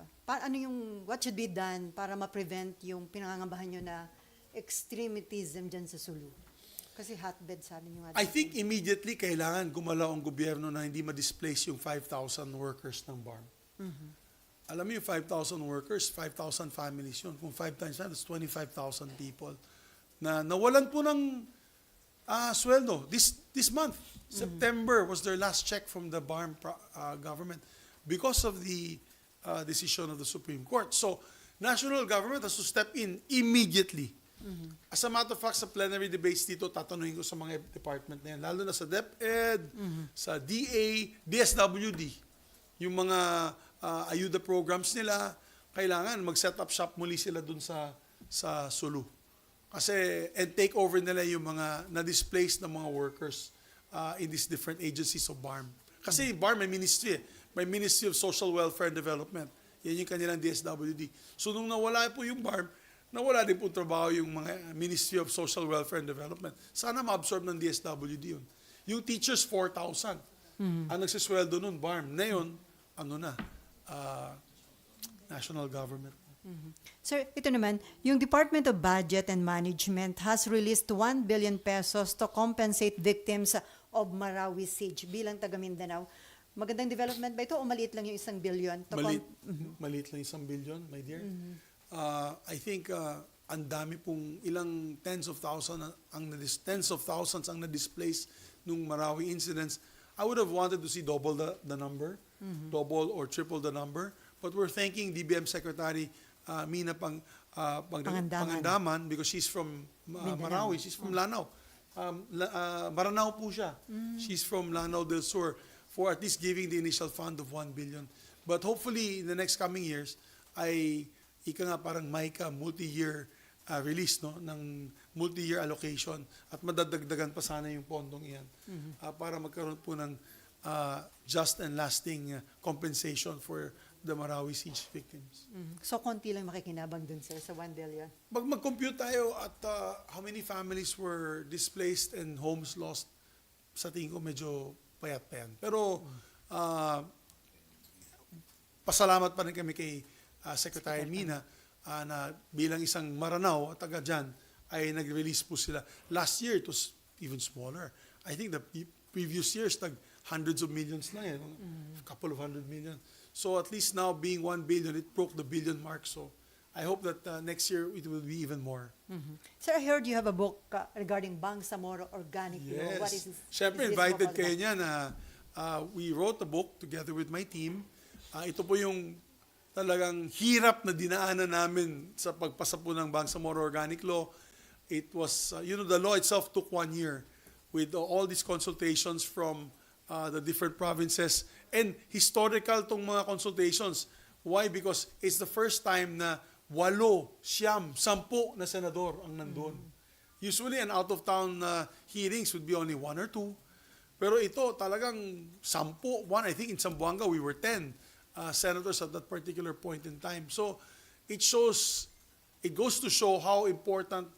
what should be done para ma-prevent yung pinangangambahan nyo na extremism dyan sa Sulu? Kasi hotbed sabi nyo nga. I think immediately kailangan gumalaw ang gobyerno na hindi ma-displace yung 5,000 workers ng BARM. Alam mo yung 5,000 workers, 5,000 families yun. Kung 5 times that, that's 25,000 people na nawalan po ng sweldo. This month, September was their last check from the BARM government because of the decision of the Supreme Court. So, national government has to step in immediately. As a matter of fact, sa plenary debates dito, tatanungin ko sa mga department na yan, lalo na sa DepEd, sa DA, DSWD. yung mga ayuda programs nila, kailangan mag-set up shop muli sila dun sa Sulu. Kasi, and take over nila yung mga na-displaced na mga workers in these different agencies of Barm. Kasi Barm may ministry eh. May Ministry of Social Welfare and Development. Yan yung kanilang DSWD. So nung nawala po yung Barm, nawala din po trabaho yung mga Ministry of Social Welfare and Development. Sana ma-absorb ng DSWD yun. Yung teachers, 4,000. Ang nagsisweldo nun, Barm. Ngayon, national government. Sir, ito naman, yung Department of Budget and Management has released 1 billion pesos to compensate victims of Marawi siege bilang taga Mindanao. Magandang development ba ito o maliit lang yung 1 billion? Maliit lang 1 billion, my dear. I think ang dami pong ilang tens of thousands ang na-displaced nung Marawi incidents. I would have wanted to see double the number, double or triple the number. But we're thanking DBM Secretary Mina Pangandaman because she's from Marawi. She's from Lanao. Maranao po siya. She's from Lanao del Sur for at least giving the initial fund of 1 billion. But hopefully, in the next coming years, ay parang MICA multi-year release ng multi-year allocation at madadagdagan pa sana yung pondong iyan para magkaroon po ng just and lasting compensation for the Marawi siege victims. So, konti lang makikinabang dun, sir, sa 1 billion. Mag-compute tayo at how many families were displaced and homes lost, sa tingin ko medyo payat pa yan. Pero, pasalamat pa rin kami kay Secretary Mina na bilang isang Maranao at taga dyan, ay nag-release po sila. Last year, it was even smaller. I think the previous years, hundreds of millions na yan, a couple of 100 million. So at least now being 1 billion, it broke the billion mark. So I hope that next year it will be even more. Sir, I heard you have a book regarding Bangsamoro organic law. What is this? Siyempre, is this invited book all kayo about? niyan. We wrote a book together with my team. Ito po yung talagang hirap na dinaanan namin sa pagpasa po ng Bangsamoro Organic Law. It was, the law itself took 1 year with all these consultations from the different provinces. And historical tong mga consultations. Why? Because it's the first time na 8, 9, 10 na senador ang nandun. Usually, an out-of-town hearings would be only 1 or 2. Pero ito talagang 10, I think in Zamboanga we were 10 senators at that particular point in time. So it goes to show how important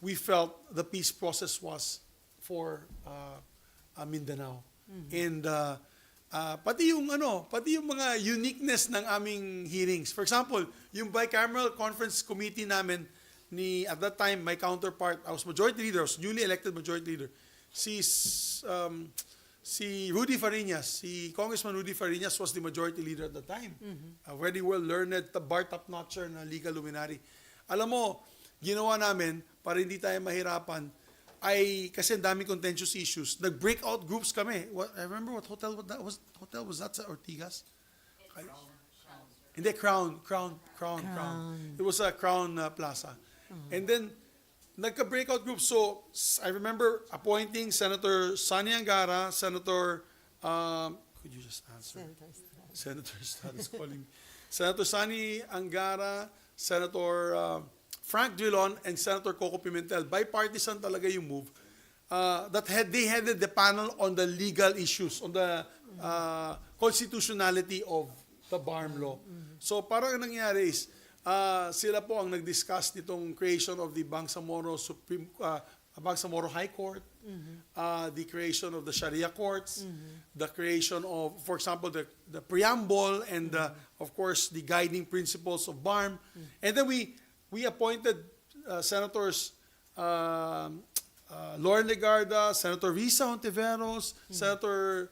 we felt the peace process was for Mindanao. And pati yung mga uniqueness ng aming hearings. For example, yung bicameral conference committee namin at that time my counterpart, I was majority leader, I was newly elected majority leader. Si Rudy Fariñas, si Congressman Rudy Fariñas was the majority leader at the time. A very well-learned, bar top-notcher na legal luminary. Alam mo, ginawa namin para hindi tayo mahirapan ay kasi ang daming contentious issues. Nag-breakout groups kami. I remember what hotel was that sa Ortigas? Hindi, Crown. It was a Crown Plaza. And then, nagka-breakout groups. So, I remember appointing Senator Sani Angara, Senator, could you just answer? Senator Stan is calling me. Senator Sani Angara, Senator Frank Drilon, and Senator Coco Pimentel. Bipartisan talaga yung move. They headed the panel on the legal issues, on the constitutionality of the Barm law. So parang ang nangyari is, sila po ang nag-discuss nitong creation of the Bangsamoro Bangsamoro High Court, the creation of the Sharia courts, the creation of, for example, the preamble and of course the guiding principles of Barm. And then we appointed Senators Lauren Legarda, Senator Risa Hontiveros, Senator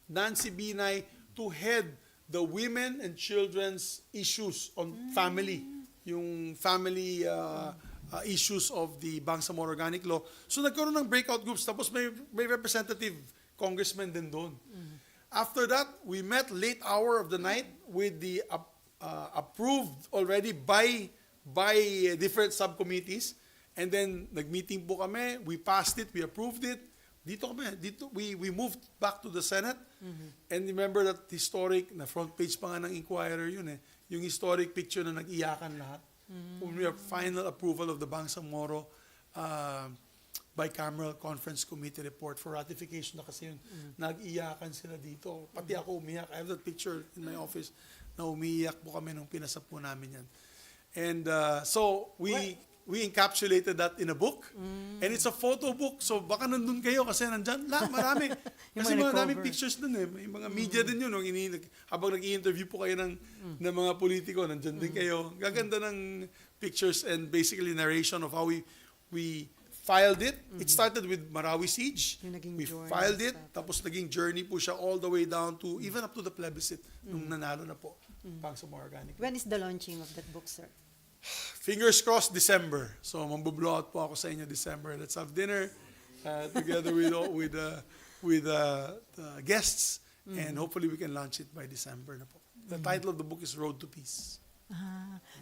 Nancy Binay to head the women and children's issues on family, yung family issues of the Bangsamoro Organic Law. So nagkaroon ng breakout groups, tapos may representative congressman din doon. After that, we met late hour of the night with the approved already by different subcommittees. And then nag-meeting po kami, we passed it, we approved it we moved back to the Senate. And remember that historic, na front page pa nga ng Inquirer yun yung historic picture na nag-iyakan lahat. When we have final approval of the Bangsamoro bicameral conference committee report for ratification na kasi yun. Nag-iyakan sila dito. Pati ako umiyak. I have that picture in my office na umiiyak po kami nung pinasa po namin yan. And so we encapsulated that in a book. And it's a photo book. So baka nandun kayo kasi nandyan. Marami. Kasi mga daming pictures dun May mga media din yun. Habang nag-i-interview po kayo ng mga politiko, nandyan din kayo. Gaganda ng pictures and basically narration of how we filed it. It started with Marawi siege. We filed it. Tapos naging journey po siya all the way down to, even up to the plebiscite nung nanalo na po. Bangsamoro Organic. When is the launching of that book, sir? Fingers crossed, December. So, mambublow out po ako sa inyo December. Let's have dinner together with guests, and hopefully we can launch it by December na po. The title of the book is Road to Peace.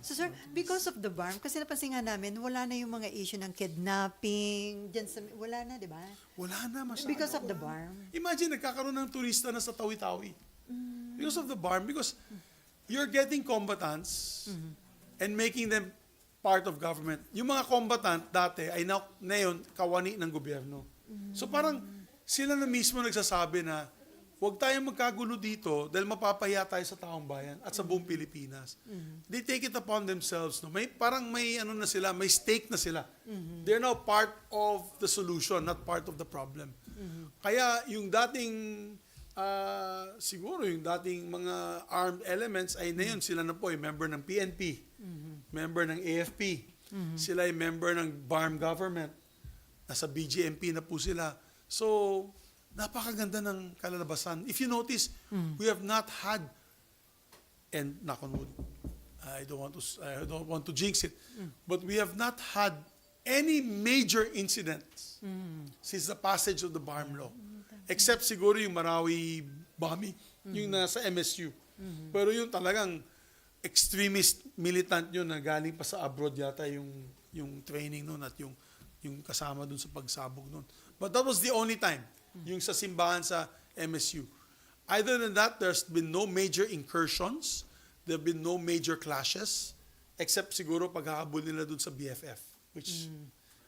So, sir, because of the Barm, kasi napansin nga namin, wala na yung mga issue ng kidnapping, wala na, di ba? Wala na masyado. Because of the Barm. Imagine, nagkakaroon ng turista na sa Tawi-Tawi. Because of the Barm, because you're getting combatants and making them part of government. Yung mga combatant dati ay ngayon kawani ng gobyerno. So parang sila na mismo nagsasabi na huwag tayong magkagulo dito dahil mapapahiya tayo sa taong bayan at sa buong Pilipinas. They take it upon themselves. No? May stake na sila. They're now part of the solution, not part of the problem. Kaya yung dating siguro yung dating mga armed elements ay ngayon sila na po ay member ng PNP, member ng AFP, sila ay member ng Barm government, nasa BGMP na po sila. So, napakaganda ng kalalabasan. If you notice, we have not had, and knock on wood, I don't want to jinx it, but we have not had any major incidents since the passage of the Barm law. Except siguro yung Marawi bombing, yung nasa MSU. Pero yung talagang extremist militant yun na galing pa sa abroad yata yung training nun at yung kasama dun sa pagsabog nun. But that was the only time, yung sa simbahan sa MSU. Other than that, there's been no major incursions, there have been no major clashes, except siguro paghahabol nila dun sa BFF, which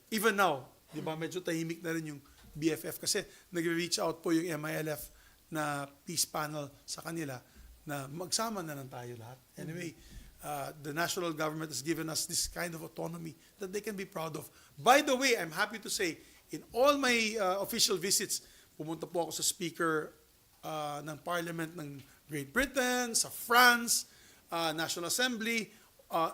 even now, di ba, medyo tahimik na rin yung BFF kasi nag-reach out po yung MILF na peace panel sa kanila na magsama na lang tayo lahat. Anyway, the national government has given us this kind of autonomy that they can be proud of. By the way, I'm happy to say, in all my official visits, pumunta po ako sa speaker ng parliament ng Great Britain, sa France, National Assembly,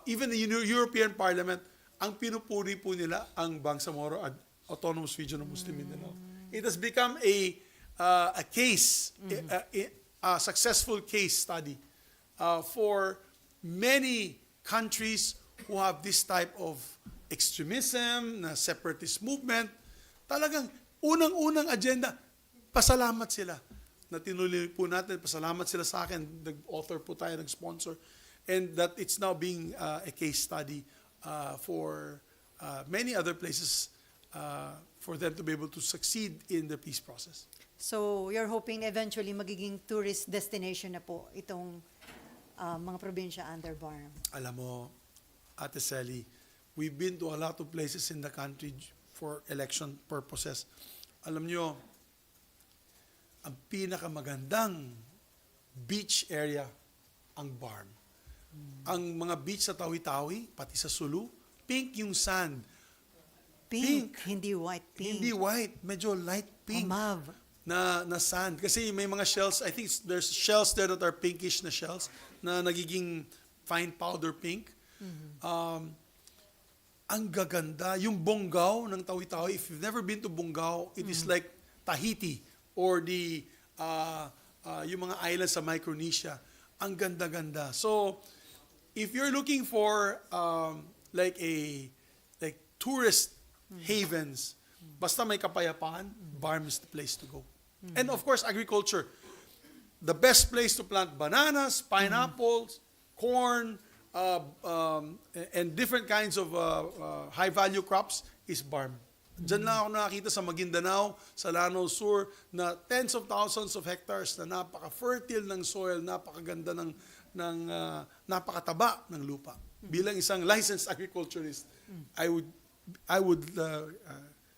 even the European Parliament, ang pinupuri po nila ang Bangsamoro Autonomous Region of Muslim Mindanao. It has become a case, a successful case study for many countries who have this type of extremism, na separatist movement. Talagang unang-unang agenda, pasalamat sila na tinuloy po natin. Pasalamat sila sa akin, nag-author po tayo, nag-sponsor. And that it's now being a case study for many other places for them to be able to succeed in the peace process. So, you're hoping eventually magiging tourist destination na po itong mga probinsya under Barm? Alam mo, Ate Sally, we've been to a lot of places in the country for election purposes. Alam nyo, ang pinakamagandang beach area ang Barm. Ang mga beach sa Tawi-Tawi, pati sa Sulu, pink yung sand. Pink. Hindi white. Pink. Hindi white, medyo light pink. Mauve. Na sand. Kasi may mga shells, I think there's shells there that are pinkish na shells na nagiging fine powder pink. Ang gaganda. Yung Bonggao ng Tawi-Tawi, if you've never been to Bonggao, it is like Tahiti or yung mga islands sa Micronesia. Ang ganda-ganda. So, if you're looking for like tourist havens, basta may kapayapaan, Barm is the place to go. And of course, agriculture. The best place to plant bananas, pineapples, corn, and different kinds of high-value crops is Barm. Diyan lang ako nakakita sa Maguindanao, sa Lanao Sur, na tens of thousands of hectares na napaka-fertile ng soil, napakaganda napakataba ng lupa. Bilang isang licensed agriculturist, I would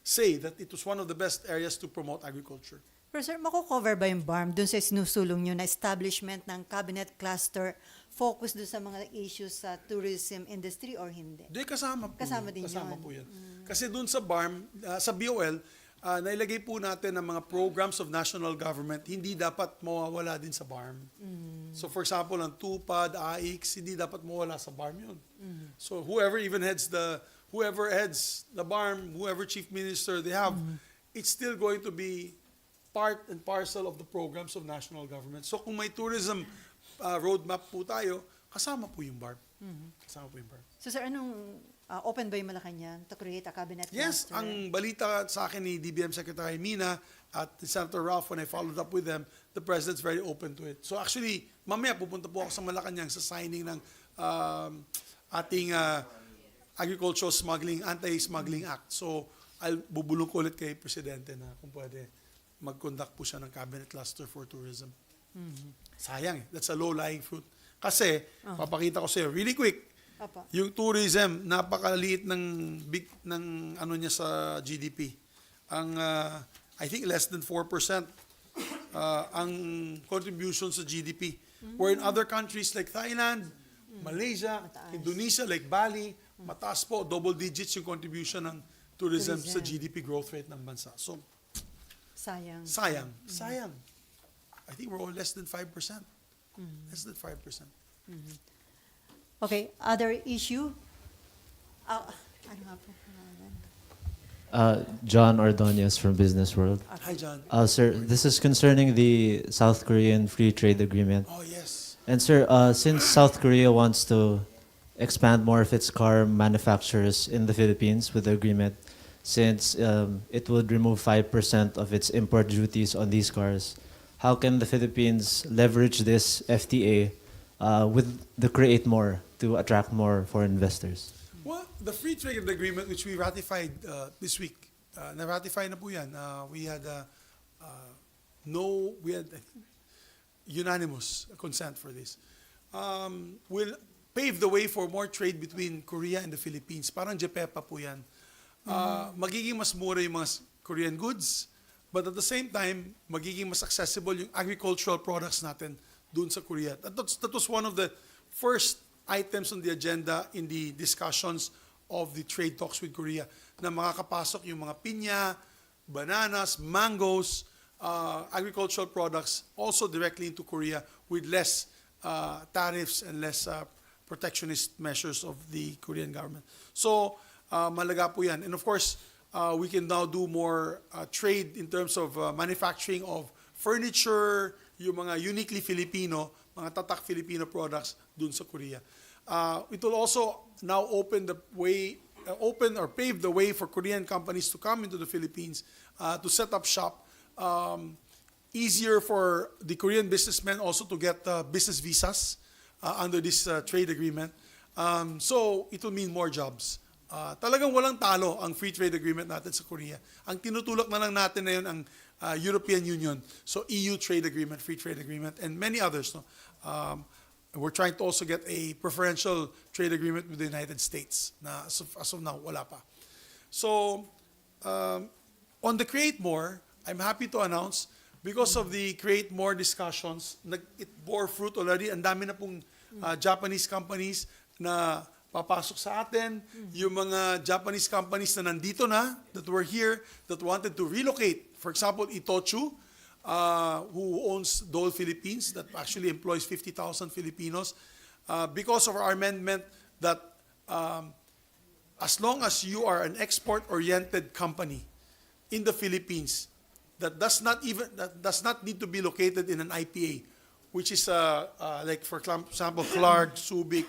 say that it was one of the best areas to promote agriculture. Pero sir, mako-cover ba yung BARM dun sa sinusulong nyo na establishment ng cabinet cluster focus dun sa mga issues sa tourism industry or hindi? Di, kasama po. Kasama yun. din Kasama yun. po yun. Kasi dun sa BARM, sa BOL, nailagay po natin ang mga programs of national government, hindi dapat mawawala din sa BARM. So for example, ang TUPAD, AIX, hindi dapat mawala sa BARM yun. So whoever heads the BARM, whoever chief minister they have, it's still going to be part and parcel of the programs of national government. So kung may tourism roadmap po tayo, kasama po yung BARM. Kasama po yung BARM. So sir, anong open ba yung Malacanang to create a cabinet Yes, cluster? ang balita sa akin ni DBM Secretary Mina at Senator Ralph, when I followed up with them, the President's very open to it. So actually, mamaya pupunta po ako sa Malacanang sa signing ng ating Agricultural Smuggling, Anti-Smuggling Act. So I'll bubulong ko ulit kay Presidente na kung pwede mag-conduct po siya ng cabinet cluster for tourism. Sayang eh. That's a low-lying fruit. Kasi, papakita ko sa'yo, really quick, Apa. yung tourism, napakaliit ng ano niya sa GDP. Ang, I think less than 4% ang contribution sa GDP. Where in other countries like Thailand, Malaysia, Mataas. Indonesia, like Bali, mataas po, double digits yung contribution ng tourism sa GDP growth rate ng bansa. So, Sayang. sayang. I think we're all less than 5%. Less than 5%. Okay, other issue? Ano nga po? John Ordonez from Business World. Hi, John. Sir, this is concerning the South Korean Free Trade Agreement. Oh, yes. And sir, since South Korea wants to expand more of its car manufacturers in the Philippines with the agreement, since it would remove 5% of its import duties on these cars, how can the Philippines leverage this FTA with the Create More to attract more foreign investors? Well, the free trade agreement which we ratified this week, na-ratify na po yan. We had unanimous consent for this. Will pave the way for more trade between Korea and the Philippines. Parang JPEPA po yan. Magiging mas mura yung mga Korean goods, but at the same time, magiging mas accessible yung agricultural products natin dun sa Korea. That was one of the first items on the agenda in the discussions of the trade talks with Korea, na makakapasok yung mga pinya, bananas, mangoes, agricultural products also directly into Korea with less tariffs and less protectionist measures of the Korean government. So, malaga po yan. And of course, we can now do more trade in terms of manufacturing of furniture, yung mga uniquely Filipino, mga tatak Filipino products dun sa Korea. It will also now open the way, or pave the way for Korean companies to come into the Philippines to set up shop. Easier for the Korean businessmen also to get business visas under this trade agreement. So it will mean more jobs. Talagang walang talo ang free trade agreement natin sa Korea. Ang tinutulak na lang natin na yun ang European Union. So EU trade agreement, free trade agreement, and many others. No? We're trying to also get a preferential trade agreement with the United States. Na as of now, wala pa. So on the Create More, I'm happy to announce, because of the Create More discussions, it bore fruit already. Ang dami na pong Japanese companies na papasok sa atin, yung mga Japanese companies na nandito na, that were here, that wanted to relocate. For example, Itochu, who owns Dole Philippines, that actually employs 50,000 Filipinos, because of our amendment that as long as you are an export-oriented company in the Philippines, that does not need to be located in an IPA, which is like for example Clark, Subic,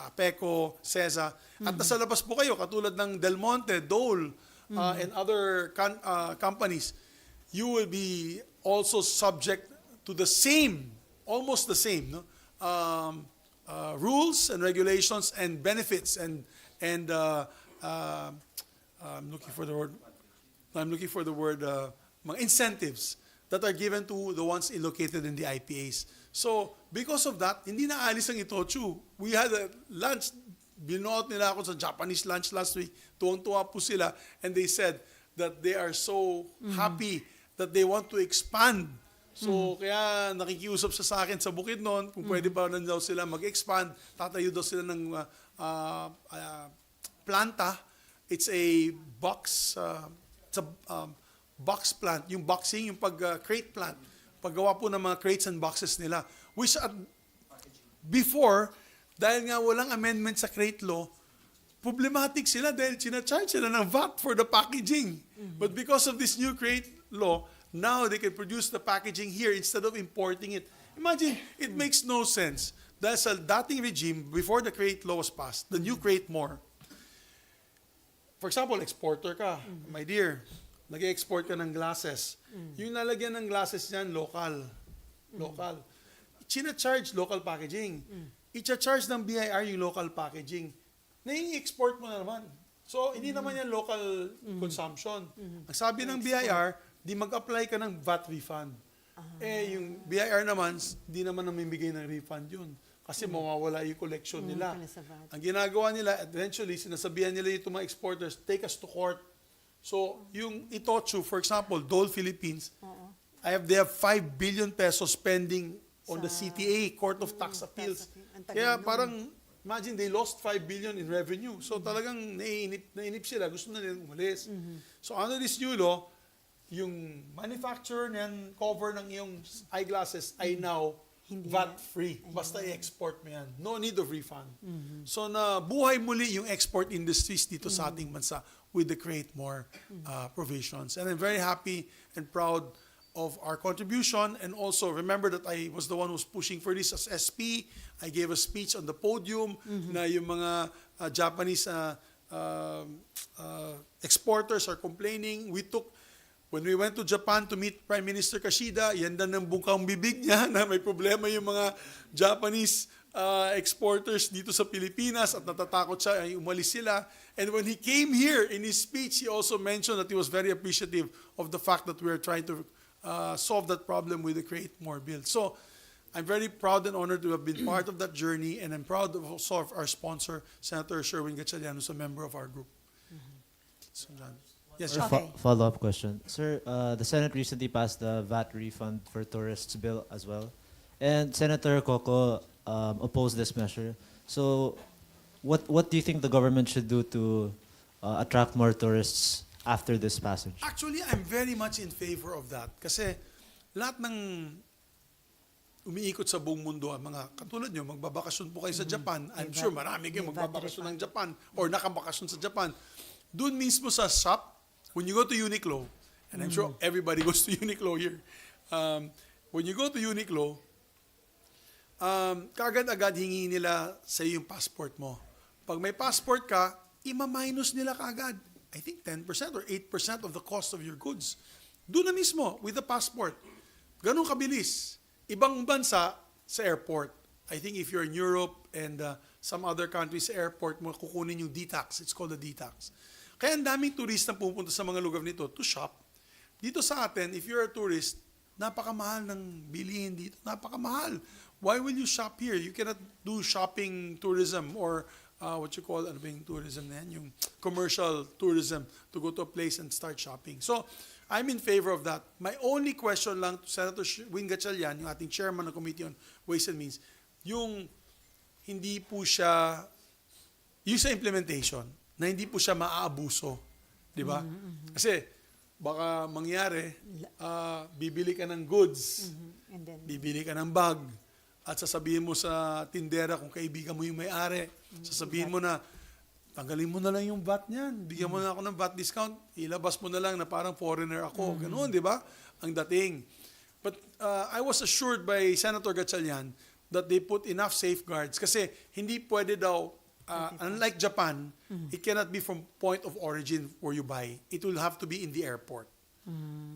Apeco, Cesa, at nasa labas po kayo, katulad ng Del Monte, Dole, and other companies, you will be also subject to the same, almost the same, no? Rules and regulations and benefits and I'm looking for the word, mga incentives that are given to the ones located in the IPAs. So, because of that, hindi na alis ang Itochu. We had a lunch, binuot nila ako sa Japanese lunch last week. Tuwang-tuwa po sila. And they said that they are so happy that they want to expand. So, kaya nakikiusap siya sa akin sa Bukidnon, kung pwede pa rin daw sila mag-expand. Tatayo daw sila ng planta. It's a box, box plant, yung boxing, yung crate plant. Paggawa po ng mga crates and boxes nila. Which before, dahil nga walang amendment sa crate law, problematic sila dahil charge sila ng VAT for the packaging. But because of this new crate law, now they can produce the packaging here instead of importing it. Imagine, it makes no sense. Dahil sa dating regime, before the crate law was passed, the new crate more, for example, exporter ka, my dear, nag-export ka ng glasses. Yung nalagyan ng glasses niyan, local. Local. China-charge local packaging. Icha-charge ng BIR yung local packaging. Nai-export mo na naman. So, hindi naman yan local consumption. Ang sabi ng BIR, di mag-apply ka ng VAT refund. Yung BIR naman, di naman namimigay ng refund yun. Kasi mawawala yung collection nila. Ang ginagawa nila, eventually, sinasabihan nila yung mga exporters, take us to court. So, yung Itochu, for example, Dole Philippines, they have 5 billion pesos spending on the CTA, Court of Tax Appeals. Kaya parang, imagine, they lost 5 billion in revenue. So, talagang nainip sila. Gusto na nilang umalis. So, under this new law, yung manufacturer ng cover ng iyong eyeglasses ay now VAT-free. Basta i-export mo yan. No need of refund. So, nabuhay muli yung export industries dito sa ating bansa with the Create More provisions. And I'm very happy and proud of our contribution. And also, remember that I was the one who was pushing for this as SP. I gave a speech on the podium na yung mga Japanese exporters are complaining. When we went to Japan to meet Prime Minister Kishida, yan dan ng bungkang bibig niya na may problema yung mga Japanese exporters dito sa Pilipinas at natatakot siya ay umalis sila. And when he came here in his speech, he also mentioned that he was very appreciative of the fact that we are trying to solve that problem with the Create More bill. So I'm very proud and honored to have been part of that journey, and I'm proud of also of our sponsor, Senator Sherwin Gatchalian, who's a member of our group. So, John. Yes, sir. Okay. Follow-up question. Sir, the Senate recently passed the VAT refund for tourists bill as well. And Senator Coco opposed this measure. So what do you think the government should do to attract more tourists after this passage? Actually, I'm very much in favor of that. Kasi lahat ng umiikot sa buong mundo, mga katulad nyo, magbabakasyon po kayo sa Japan. I'm sure marami kayo magbabakasyon ng Japan or nakabakasyon sa Japan. Doon mismo sa shop, when you go to Uniqlo, and I'm sure everybody goes to Uniqlo here, when you go to Uniqlo, kaagad-agad hingi nila sa iyo yung passport mo. Pag may passport ka, ima-minus nila kaagad. I think 10% or 8% of the cost of your goods. Doon na mismo, with the passport. Ganun kabilis. Ibang bansa, sa airport. I think if you're in Europe and some other countries, sa airport mo, kukunin yung D-tax. It's called the D-tax. Kaya ang daming turista pupunta sa mga lugar nito to shop. Dito sa atin, if you're a tourist, napakamahal ng bilihin dito. Napakamahal. Why will you shop here? You cannot do shopping tourism or what you call, ano ba yung tourism na yan? Yung commercial tourism to go to a place and start shopping. So, I'm in favor of that. My only question lang to Senator Win Gatchalian, yung ating chairman ng Committee on Ways and Means, yung hindi po siya, yung sa implementation, na hindi po siya maaabuso. Di ba? Kasi baka mangyari, bibili ka ng goods, And then, bibili ka ng bag, at sasabihin mo sa tindera kung kaibigan mo yung may-ari, sasabihin mo na, tanggalin mo na lang yung VAT niyan, bigyan mo na ako ng VAT discount, ilabas mo na lang na parang foreigner ako. Ganoon, di ba? Ang dating. But I was assured by Senator Gatchalian that they put enough safeguards kasi hindi pwede daw, unlike Japan, it cannot be from point of origin where you buy. It will have to be in the airport.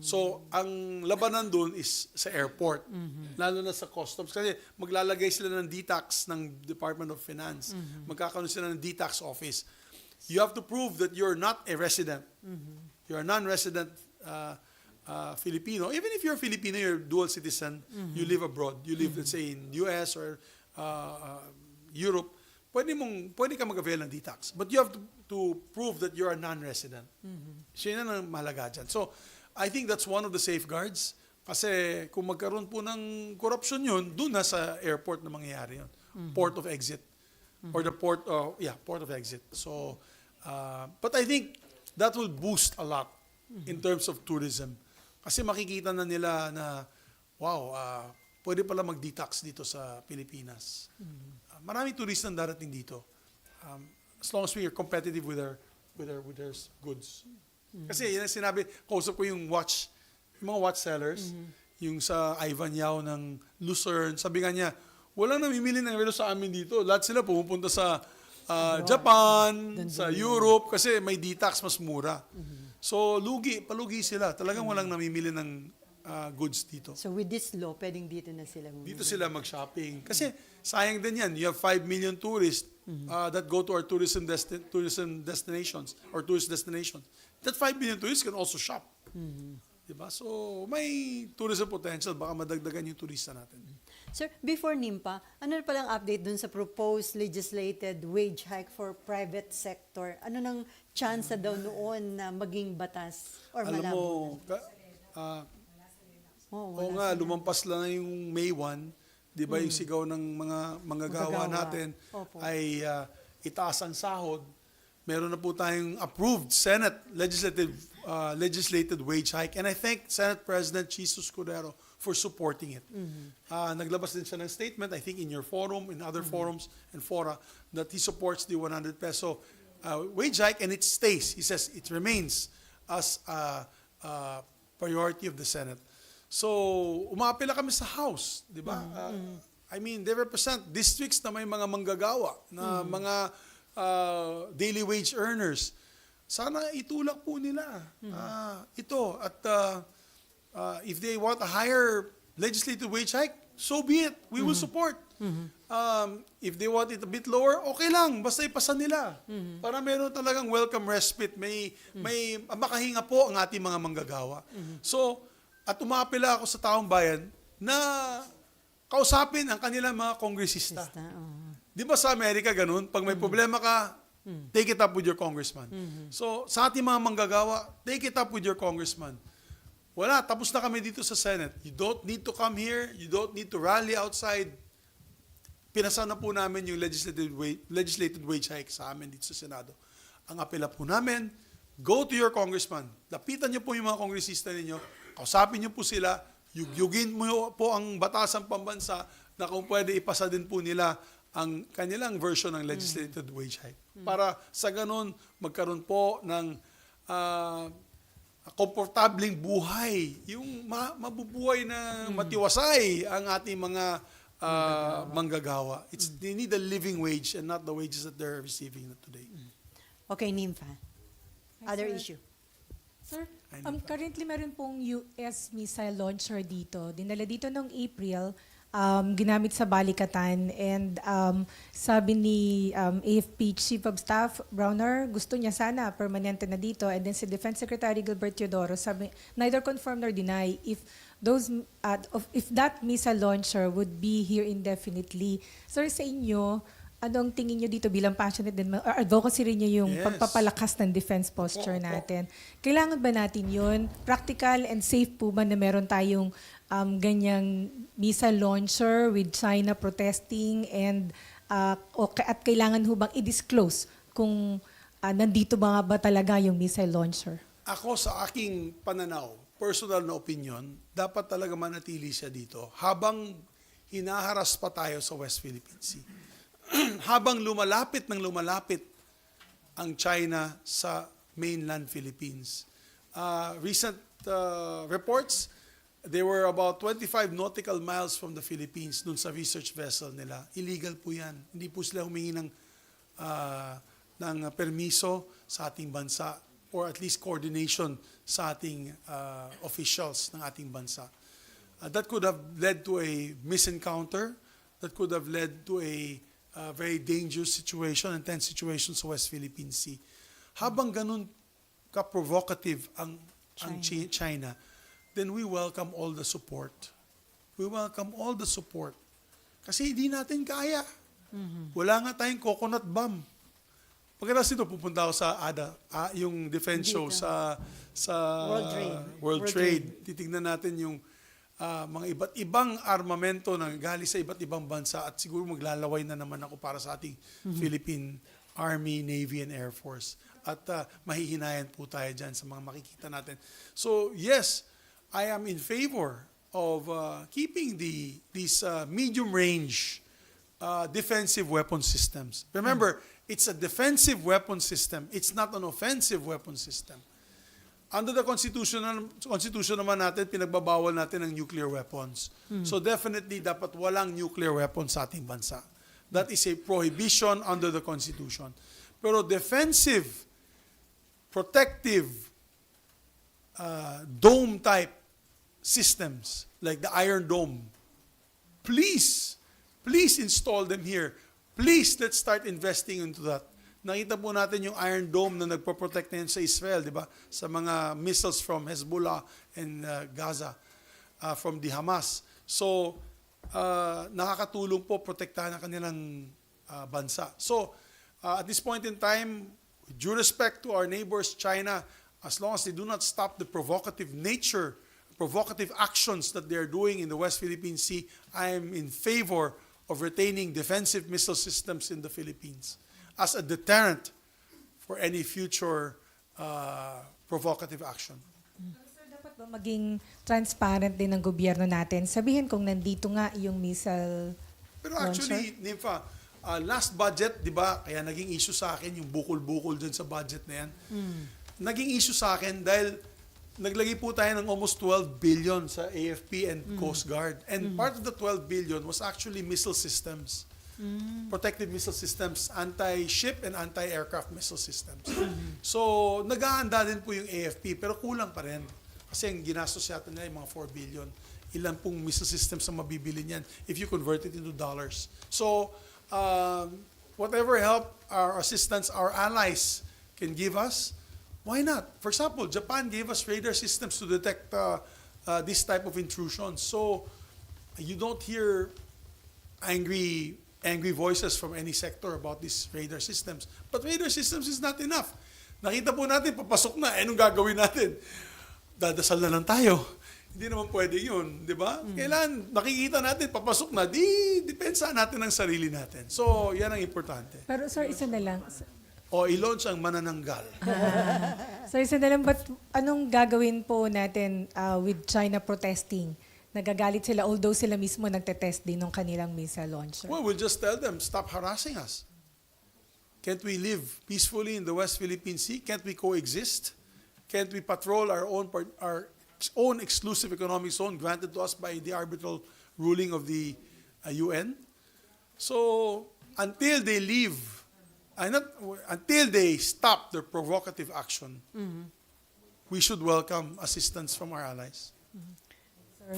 So, ang labanan doon is sa airport, lalo na sa customs. Kasi maglalagay sila ng D-tax ng Department of Finance. Magkakaroon sila ng D-tax office. You have to prove that you're not a resident. You're a non-resident Filipino. Even if you're Filipino, you're dual citizen, you live abroad, you live, let's say, in US or Europe, pwede ka mag-avail ng detox. But you have to prove that you're a non-resident. Siya na ang mahalaga dyan. So, I think that's one of the safeguards. Kasi kung magkaroon po ng corruption yun, doon na sa airport na mangyayari yun. Port of exit. Or the port of exit. So, but I think that will boost a lot in terms of tourism. Kasi makikita na nila na, wow, pwede pala mag-detox dito sa Pilipinas. Maraming turista ang darating dito. As long as we are competitive with our goods. Kasi yan ang sinabi, kausap ko yung mga watch sellers, yung sa Ivan Yao ng Lucerne, sabi nga niya, walang namimili ng relo sa amin dito. Lahat sila pumupunta sa Japan, sa Europe, kasi may detox mas mura. So, palugi sila. Talagang walang namimili ng goods dito. So with this law, pwedeng dito na sila Dito sila mag-shopping. Kasi sayang din yan. You have 5 million tourists that go to our tourism destinations or tourist destinations. That 5 million tourists can also shop. Diba? So, may tourism potential. Baka madagdagan yung turista natin. Sir, before NIMPA, ano na palang update dun sa proposed legislated wage hike for private sector? Ano nang chance daw noon na maging batas or Alam malabo? Oo nga, lumampas lang yung May 1, di ba yung sigaw ng mga manggagawa natin Opo. ay itaas ang sahod. Meron na po tayong approved Senate legislated wage hike. And I thank Senate President Jesus Cordero for supporting it. Naglabas din siya ng statement, I think in your forum, in other forums and fora, that he supports the 100 peso wage hike and it stays. He says it remains as a priority of the Senate. So, umapela kami sa House, di ba? I mean, they represent districts na may mga manggagawa, na mga daily wage earners. Sana itulak po nila ito. At if they want a higher legislative wage hike, so be it. We will support. If they want it a bit lower, okay lang. Basta ipasa nila. Para meron talagang welcome respite. May makahinga po ang ating mga manggagawa. So, at umapela ako sa taong bayan na kausapin ang kanilang mga kongresista. Di ba sa Amerika ganun? Pag may problema ka, take it up with your congressman. So, sa ating mga manggagawa, take it up with your congressman. Wala, tapos na kami dito sa Senate. You don't need to come here. You don't need to rally outside. Pinasa na po namin yung legislated wage hike sa amin dito sa Senado. Ang apela po namin, go to your congressman. Lapitan niyo po yung mga kongresista ninyo. Kausapin niyo po sila. Yugyugin mo po ang batasang pambansa na kung pwede ipasa din po nila ang kanilang version ng legislated wage hike. Para sa ganun, magkaroon po ng komportabling buhay. Yung mabubuhay na matiwasay ang ating mga manggagawa. They need a living wage and not the wages that they're receiving today. Okay, NIMPA. Other Sir. issue. Sir, currently meron pong US missile launcher dito. Dinala dito noong April, ginamit sa balikatan. And sabi ni AFP Chief of Staff Browner, gusto niya sana permanente na dito. And then si Defense Secretary Gilbert Teodoro, sabi, neither confirm nor deny if that missile launcher would be here indefinitely. Sir, sa inyo, anong tingin nyo dito bilang passionate din, advocacy rin nyo yung Yes. pagpapalakas ng defense posture Opo. natin. Kailangan ba natin yun? Practical and safe po ba na meron tayong ganyang missile launcher with China protesting at kailangan ho bang i-disclose kung nandito ba talaga yung missile launcher? Ako sa aking pananaw, personal na opinion, dapat talaga manatili siya dito habang hinaharas pa tayo sa West Philippine Sea. Habang lumalapit ang China sa mainland Philippines. Recent reports, they were about 25 nautical miles from the Philippines dun sa research vessel nila. Illegal po yan. Hindi po sila humingi ng permiso sa ating bansa or at least coordination sa ating officials ng ating bansa. That could have led to a misencounter. That could have led to a very dangerous situation and tense situation sa West Philippine Sea. Habang ganun ka-provocative ang China, then we welcome all the support. We welcome all the support. Kasi hindi natin kaya. Wala nga tayong coconut bomb. Pagkatapos nito, pupunta ako sa yung defense show sa World Trade. Titignan natin yung mga iba't ibang armamento na galing sa iba't ibang bansa at siguro maglalaway na naman ako para sa ating Philippine Army, Navy, and Air Force. At mahihinayan po tayo dyan sa mga makikita natin. So yes, I am in favor of keeping these medium-range defensive weapon systems. Remember, it's a defensive weapon system. It's not an offensive weapon system. Under the Constitution naman natin, pinagbabawal natin ang nuclear weapons. So definitely, dapat walang nuclear weapons sa ating bansa. That is a prohibition under the Constitution. Pero defensive, protective, dome-type systems, like the Iron Dome, please install them here. Please, let's start investing into that. Nakita po natin yung Iron Dome na nagpo-protect na yun sa Israel, di ba? Sa mga missiles from Hezbollah and Gaza, from the Hamas. So, nakakatulong po protektahan ang kanilang bansa. So, at this point in time, with due respect to our neighbors, China, as long as they do not stop the provocative nature, provocative actions that they're doing in the West Philippine Sea, I am in favor of retaining defensive missile systems in the Philippines as a deterrent for any future provocative action. Sir, dapat ba maging transparent din ng gobyerno natin? Sabihin kung nandito nga yung missile Pero launcher? actually, Nympha, last budget, di ba, kaya naging issue sa akin yung bukol-bukol dyan sa budget na yan. Naging issue sa akin dahil naglagay po tayo ng almost 12 billion sa AFP and Coast Guard. And part of the 12 billion was actually missile systems. Protected missile systems, anti-ship and anti-aircraft missile systems. So, naghahanda din po yung AFP, pero kulang pa rin. Kasi ang ginastos yata nila yung mga 4 billion. Ilan pong missile systems ang mabibili niyan if you convert it into dollars. So, whatever help our assistance, our allies can give us, why not? For example, Japan gave us radar systems to detect this type of intrusions. So, you don't hear angry voices from any sector about these radar systems. But radar systems is not enough. Nakita po natin, papasok na, anong gagawin natin? Dadasal na lang tayo. Hindi naman pwede yun, di ba? Kailan nakikita natin, papasok na, depensa natin ang sarili natin. So, yan ang importante. Pero sir, isa na lang. O i-launch ang manananggal. Sir, isa na lang, but anong gagawin po natin with China protesting? Nagagalit sila, although sila mismo nagtetest din ng kanilang missile launcher. Well, we'll just tell them, stop harassing us. Can't we live peacefully in the West Philippine Sea? Can't we coexist? Can't we patrol our own exclusive economic zone granted to us by the arbitral ruling of the UN? So, until they leave, until they stop their provocative action, we should welcome assistance from our allies.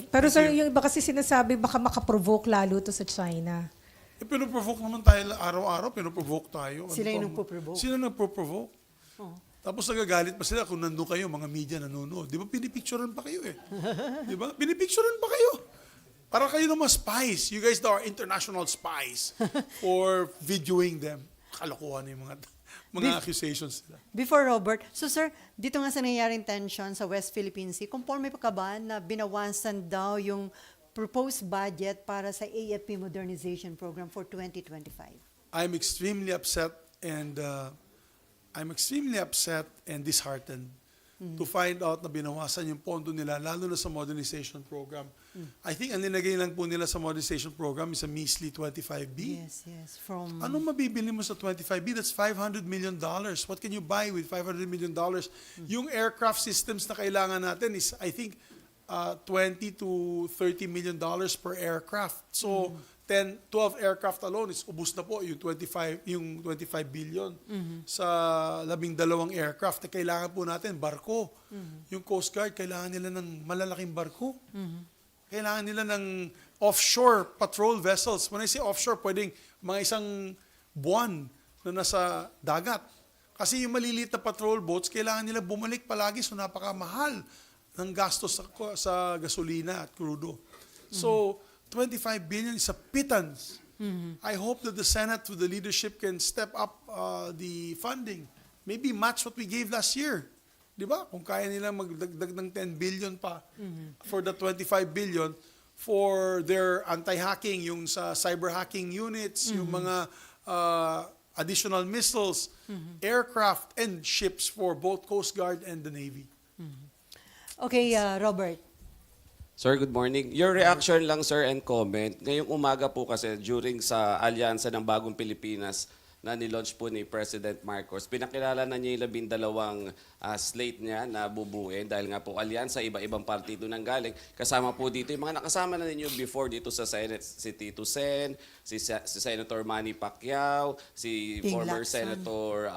Pero sir, yung iba kasi sinasabi baka makaprovoke lalo to sa China. Pinoprovoke naman tayo araw-araw, pinoprovoke tayo. Sila yung nagpo-provoke. Sila nagpo-provoke. Tapos nagagalit pa sila kung nandun kayo, mga media nanonood. Di ba pinipicturean pa kayo eh? Di ba? Pinipicturean pa kayo. Para kayo naman spies. You guys are international spies for videoing them. Kalokohan yung mga accusations nila. Before Robert, so sir, dito nga sa nangyayaring tension sa West Philippine Sea, conforme pa ka ba na binawasan daw yung proposed budget para sa AFP modernization program for 2025? I'm extremely upset and disheartened to find out na binawasan yung pondo nila, lalo na sa modernization program. I think ang nilagay lang po nila sa modernization program is a measly 25B. Yes. From Anong mabibili mo sa 25B? That's $500 million. What can you buy with $500 million? Yung aircraft systems na kailangan natin is, I think, $20 to $30 million per aircraft. So, 12 aircraft alone is ubus na po yung 25 billion sa 12 aircraft na kailangan po natin barko. Yung Coast Guard kailangan nila ng malalaking barko. Kailangan nila ng offshore patrol vessels. When I say offshore, pwedeng mga isang buwan na nasa dagat. Kasi yung maliliit na patrol boats, kailangan nila bumalik palagi, so napakamahal ng gastos sa gasolina at crudo. So, 25 billion is a pittance. I hope that the Senate with the leadership can step up the funding. Maybe match what we gave last year. Di ba? Kung kaya nila magdagdag ng 10 billion pa for the 25 billion for their anti-hacking, yung sa cyber-hacking units, yung mga additional missiles, aircraft, and ships for both Coast Guard and the Navy. Okay, Robert. Sir, good morning. Your reaction lang, sir, and comment. Ngayong umaga po kasi during sa alyansa ng Bagong Pilipinas na nilaunch po ni President Marcos, pinakilala na niya yung 12 slate niya na bubuin dahil nga po alyansa, iba-ibang partido nang galing. Kasama po dito yung mga nakasama na ninyo before dito sa Senate, si Tito Sen, si Senator Manny Pacquiao, si Ping former Lacson. Senator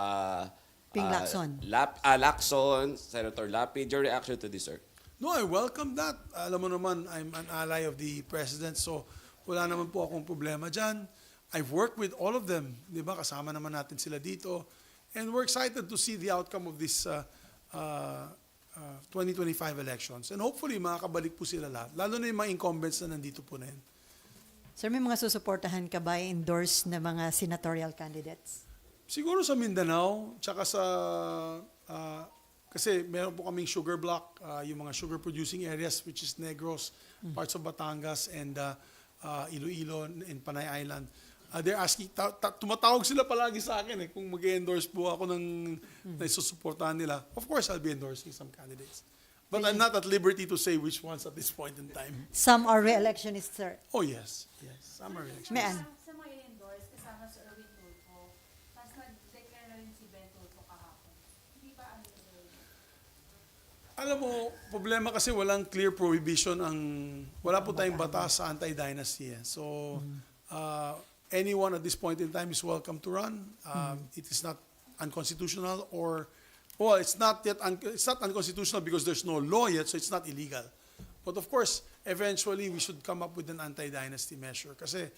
Ping Lacson. Lacson, Senator Lapid. Your reaction to this, sir? No, I welcome that. Alam mo naman, I'm an ally of the President, so wala naman po akong problema dyan. I've worked with all of them, di ba? Kasama naman natin sila dito. And we're excited to see the outcome of this 2025 elections. And hopefully, makakabalik po sila lahat. Lalo na yung mga incumbents na nandito po na yun. Sir, may mga susuportahan ka ba endorse na mga senatorial candidates? Siguro sa Mindanao, tsaka sa... kasi meron po kaming sugar block, yung mga sugar producing areas, which is Negros, parts of Batangas, and Iloilo and Panay Island. They're asking, tumatawag sila palagi sa akin kung mag-endorse po ako ng naisusuportahan nila. Of course, I'll be endorsing some candidates. But I'm not at liberty to say which ones at this point in time. Some are re-electionists, sir. Oh yes, yes. Some are elections. May ano? Sa mga endorse kasama si Erwin Tulfo, tapos nag-declare na rin si Ben Tulfo kahapon. Hindi ba ano yun? Alam mo, problema kasi walang clear prohibition wala po tayong batas sa anti-dynasty. So, anyone at this point in time is welcome to run. It is not unconstitutional it's not unconstitutional because there's no law yet, so it's not illegal. But of course, eventually we should come up with an anti-dynasty measure kasi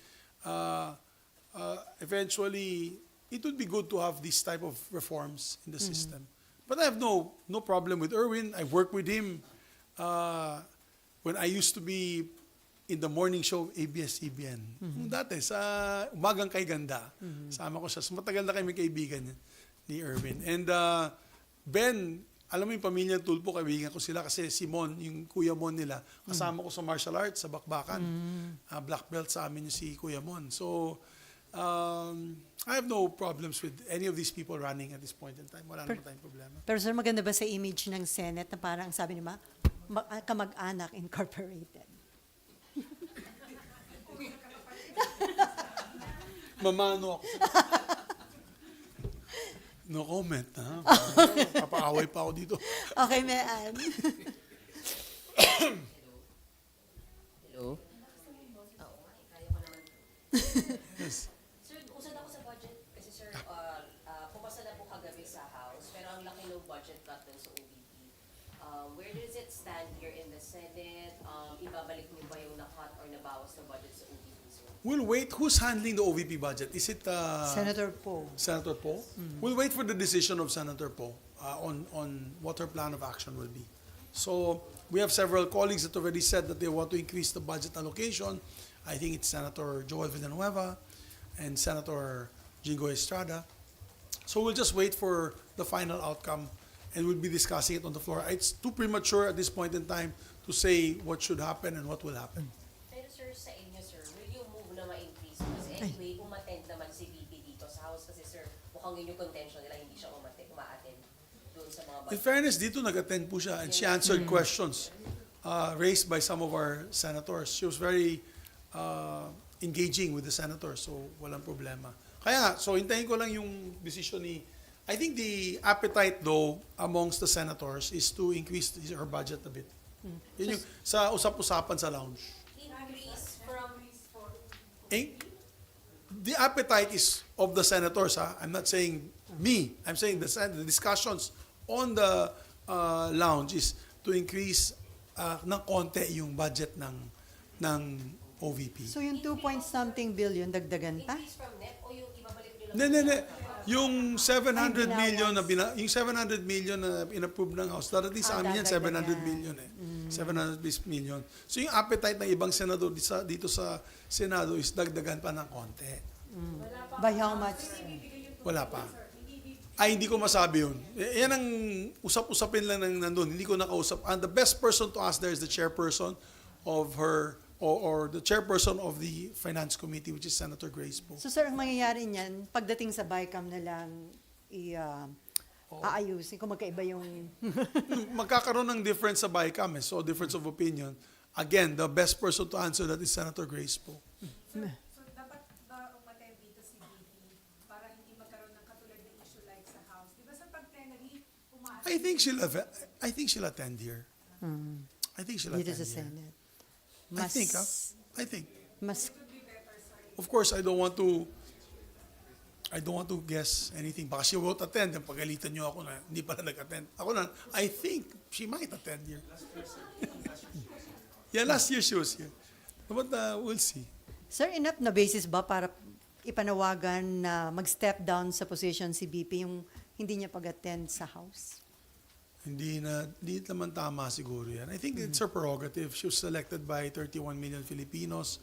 eventually it would be good to have this type of reforms in the system. But I have no problem with Erwin. I worked with him when I used to be in the morning show of ABS-CBN. Dati, sa Umagang Kay Ganda. Sama ko siya. So, matagal na kami kaibigan ni Erwin. And Ben, alam mo yung pamilya Tulfo, kaibigan ko sila kasi si Mon, yung Kuya Mon nila, kasama ko sa martial arts, sa Bakbakan. Black belt sa amin yung si Kuya Mon. So, I have no problems with any of these people running at this point in time. Wala naman tayong problema. Pero sir, maganda ba sa image ng Senate na parang sabi ni kamag-anak incorporated? Mamano ako. No comment, ha? Papaaway pa ako dito. Okay, Mayan. Hello? Yes. Sir, usad ako sa budget kasi sir, pumasa na po kagabi sa House, pero ang laki ng budget cut dun sa OVP. Where does it stand here in the Senate? Ibabalik niyo ba yung na-cut or nabawas na budget sa OVP, sir? We'll wait. Who's handling the OVP budget? Is it Senator Poe. Senator Poe? We'll wait for the decision of Senator Poe on what her plan of action will be. So we have several colleagues that already said that they want to increase the budget allocation. I think it's Senator Joel Villanueva and Senator Jingo Estrada. So we'll just wait for the final outcome and we'll be discussing it on the floor. It's too premature at this point in time to say what should happen and what will happen. Pero sir, sa inyo sir, will you move na ma-increase? Kasi anyway, umattend naman si VP dito sa House kasi sir, mukhang yun yung contention nila, hindi siya umaattend doon sa mga In budget. fairness, dito nag-attend po siya and she answered questions raised by some of our senators. She was very engaging with the senators, so walang problema. Kaya, so hintayin ko lang yung decision ni... I think the appetite though amongst the senators is to increase her budget a bit. Yun yung sa usap-usapan sa lounge. Increase from... The appetite is of the senators. I'm not saying me. I'm saying the discussions on the lounge is to increase ng konti yung budget ng ng OVP. So yung 2 point something billion, dagdagan pa? Hindi. Yung 700 Ay, million na yung 700 million na in-approve ng House, darating sa amin yan, 700 million eh. 700 million. So yung appetite ng ibang senador dito sa Senado is dagdagan pa ng konti. By how much? Wala pa. Ay, hindi ko masabi yun. Yan ang usap-usapin lang ng nandun. Hindi ko nakausap. And the best person to ask there is the chairperson of her, or the chairperson of the Finance Committee, which is Senator Grace po. So sir, ang mangyayari niyan, pagdating sa BICAM na lang, aayusin kung magkaiba yung... Magkakaroon ng difference sa BICAM eh. So, difference of opinion. Again, the best person to answer that is Senator Grace po. So dapat ba umattend dito si BP para hindi magkaroon ng katulad ng issue like sa House? Di ba sa pag-plenary, I think she'll attend here. I think she'll Dito attend sa here. Senate. I think. Mas, Of course, I don't want to guess anything. Baka she won't attend. Yung pagalitan niyo ako na hindi pala nag-attend. Ako na, I think she might attend here. Yeah, last year she was here. But we'll see. sir, enough na basis ba para ipanawagan na mag-step down sa position si BP yung hindi niya pag-attend sa House? Hindi naman tama siguro yan. I think it's her prerogative. She was selected by 31 million Filipinos.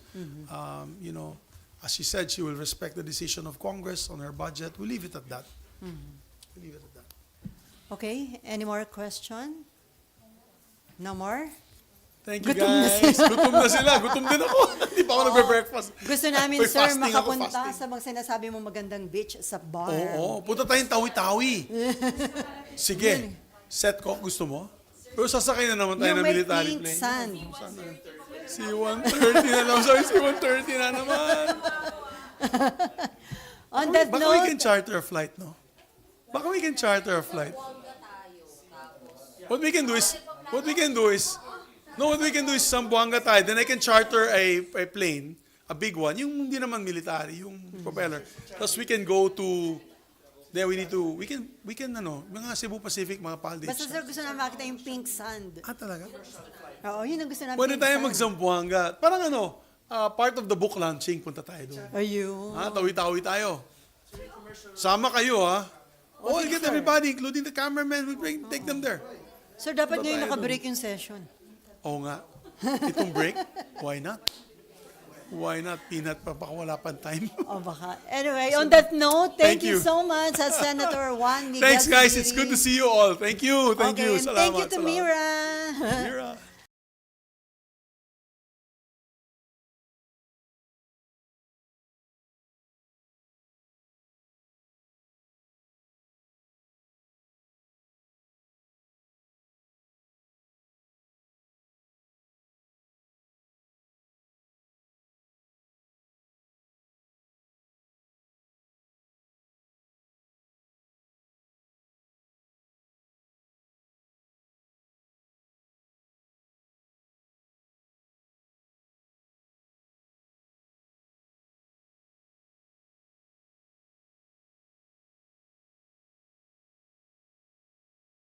You know, as she said, she will respect the decision of Congress on her budget. We'll leave it at that. We'll leave it at that. Okay, any more question? No more? Thank you, Gutom na guys. Gutom na sila. Gutom din ako. Hindi pa ako nagbe-breakfast. Gusto namin, May sir, fasting ako, makapunta fasting. sa mga sinasabi mo magandang beach sa bar. Oo. Punta tayong tawi-tawi. Sige. Set ko. Gusto mo? Pero sasakay na naman tayo Yung ng may military pink plane. sand. C-130 na lang. Sorry, C-130 na naman. On that Baka we can note, charter a flight, no? Baka we can charter a flight. What we can do is Sambuanga tayo. Then I can charter a plane, a big one. Yung hindi naman military, yung propeller. Tapos we can go to, then we can mga Cebu Pacific, mga Pal basta sir, gusto namin makita yung pink sand. talaga? Oo, yun ang gusto namin. Pwede pink tayo sand. mag-Zamboanga. Parang part of the book launching, punta tayo doon. Ayun. Tawi-tawi tayo. Sama kayo, ha? Oh, we'll get everybody, including the cameraman. We'll take them there. Sir, dapat Punta nyo yung tayo nakabreak yung session. Oo nga. Itong break, why not? Why not? Peanut pa, baka wala pang time. O baka. Anyway, on that note, thank Thank you you. so much, Senator Juan Miguel. Thanks, guys. Zubiri. It's good to see you all. Thank you. Thank Okay, you. and thank you Salamat, to salamat. Mira. Mira.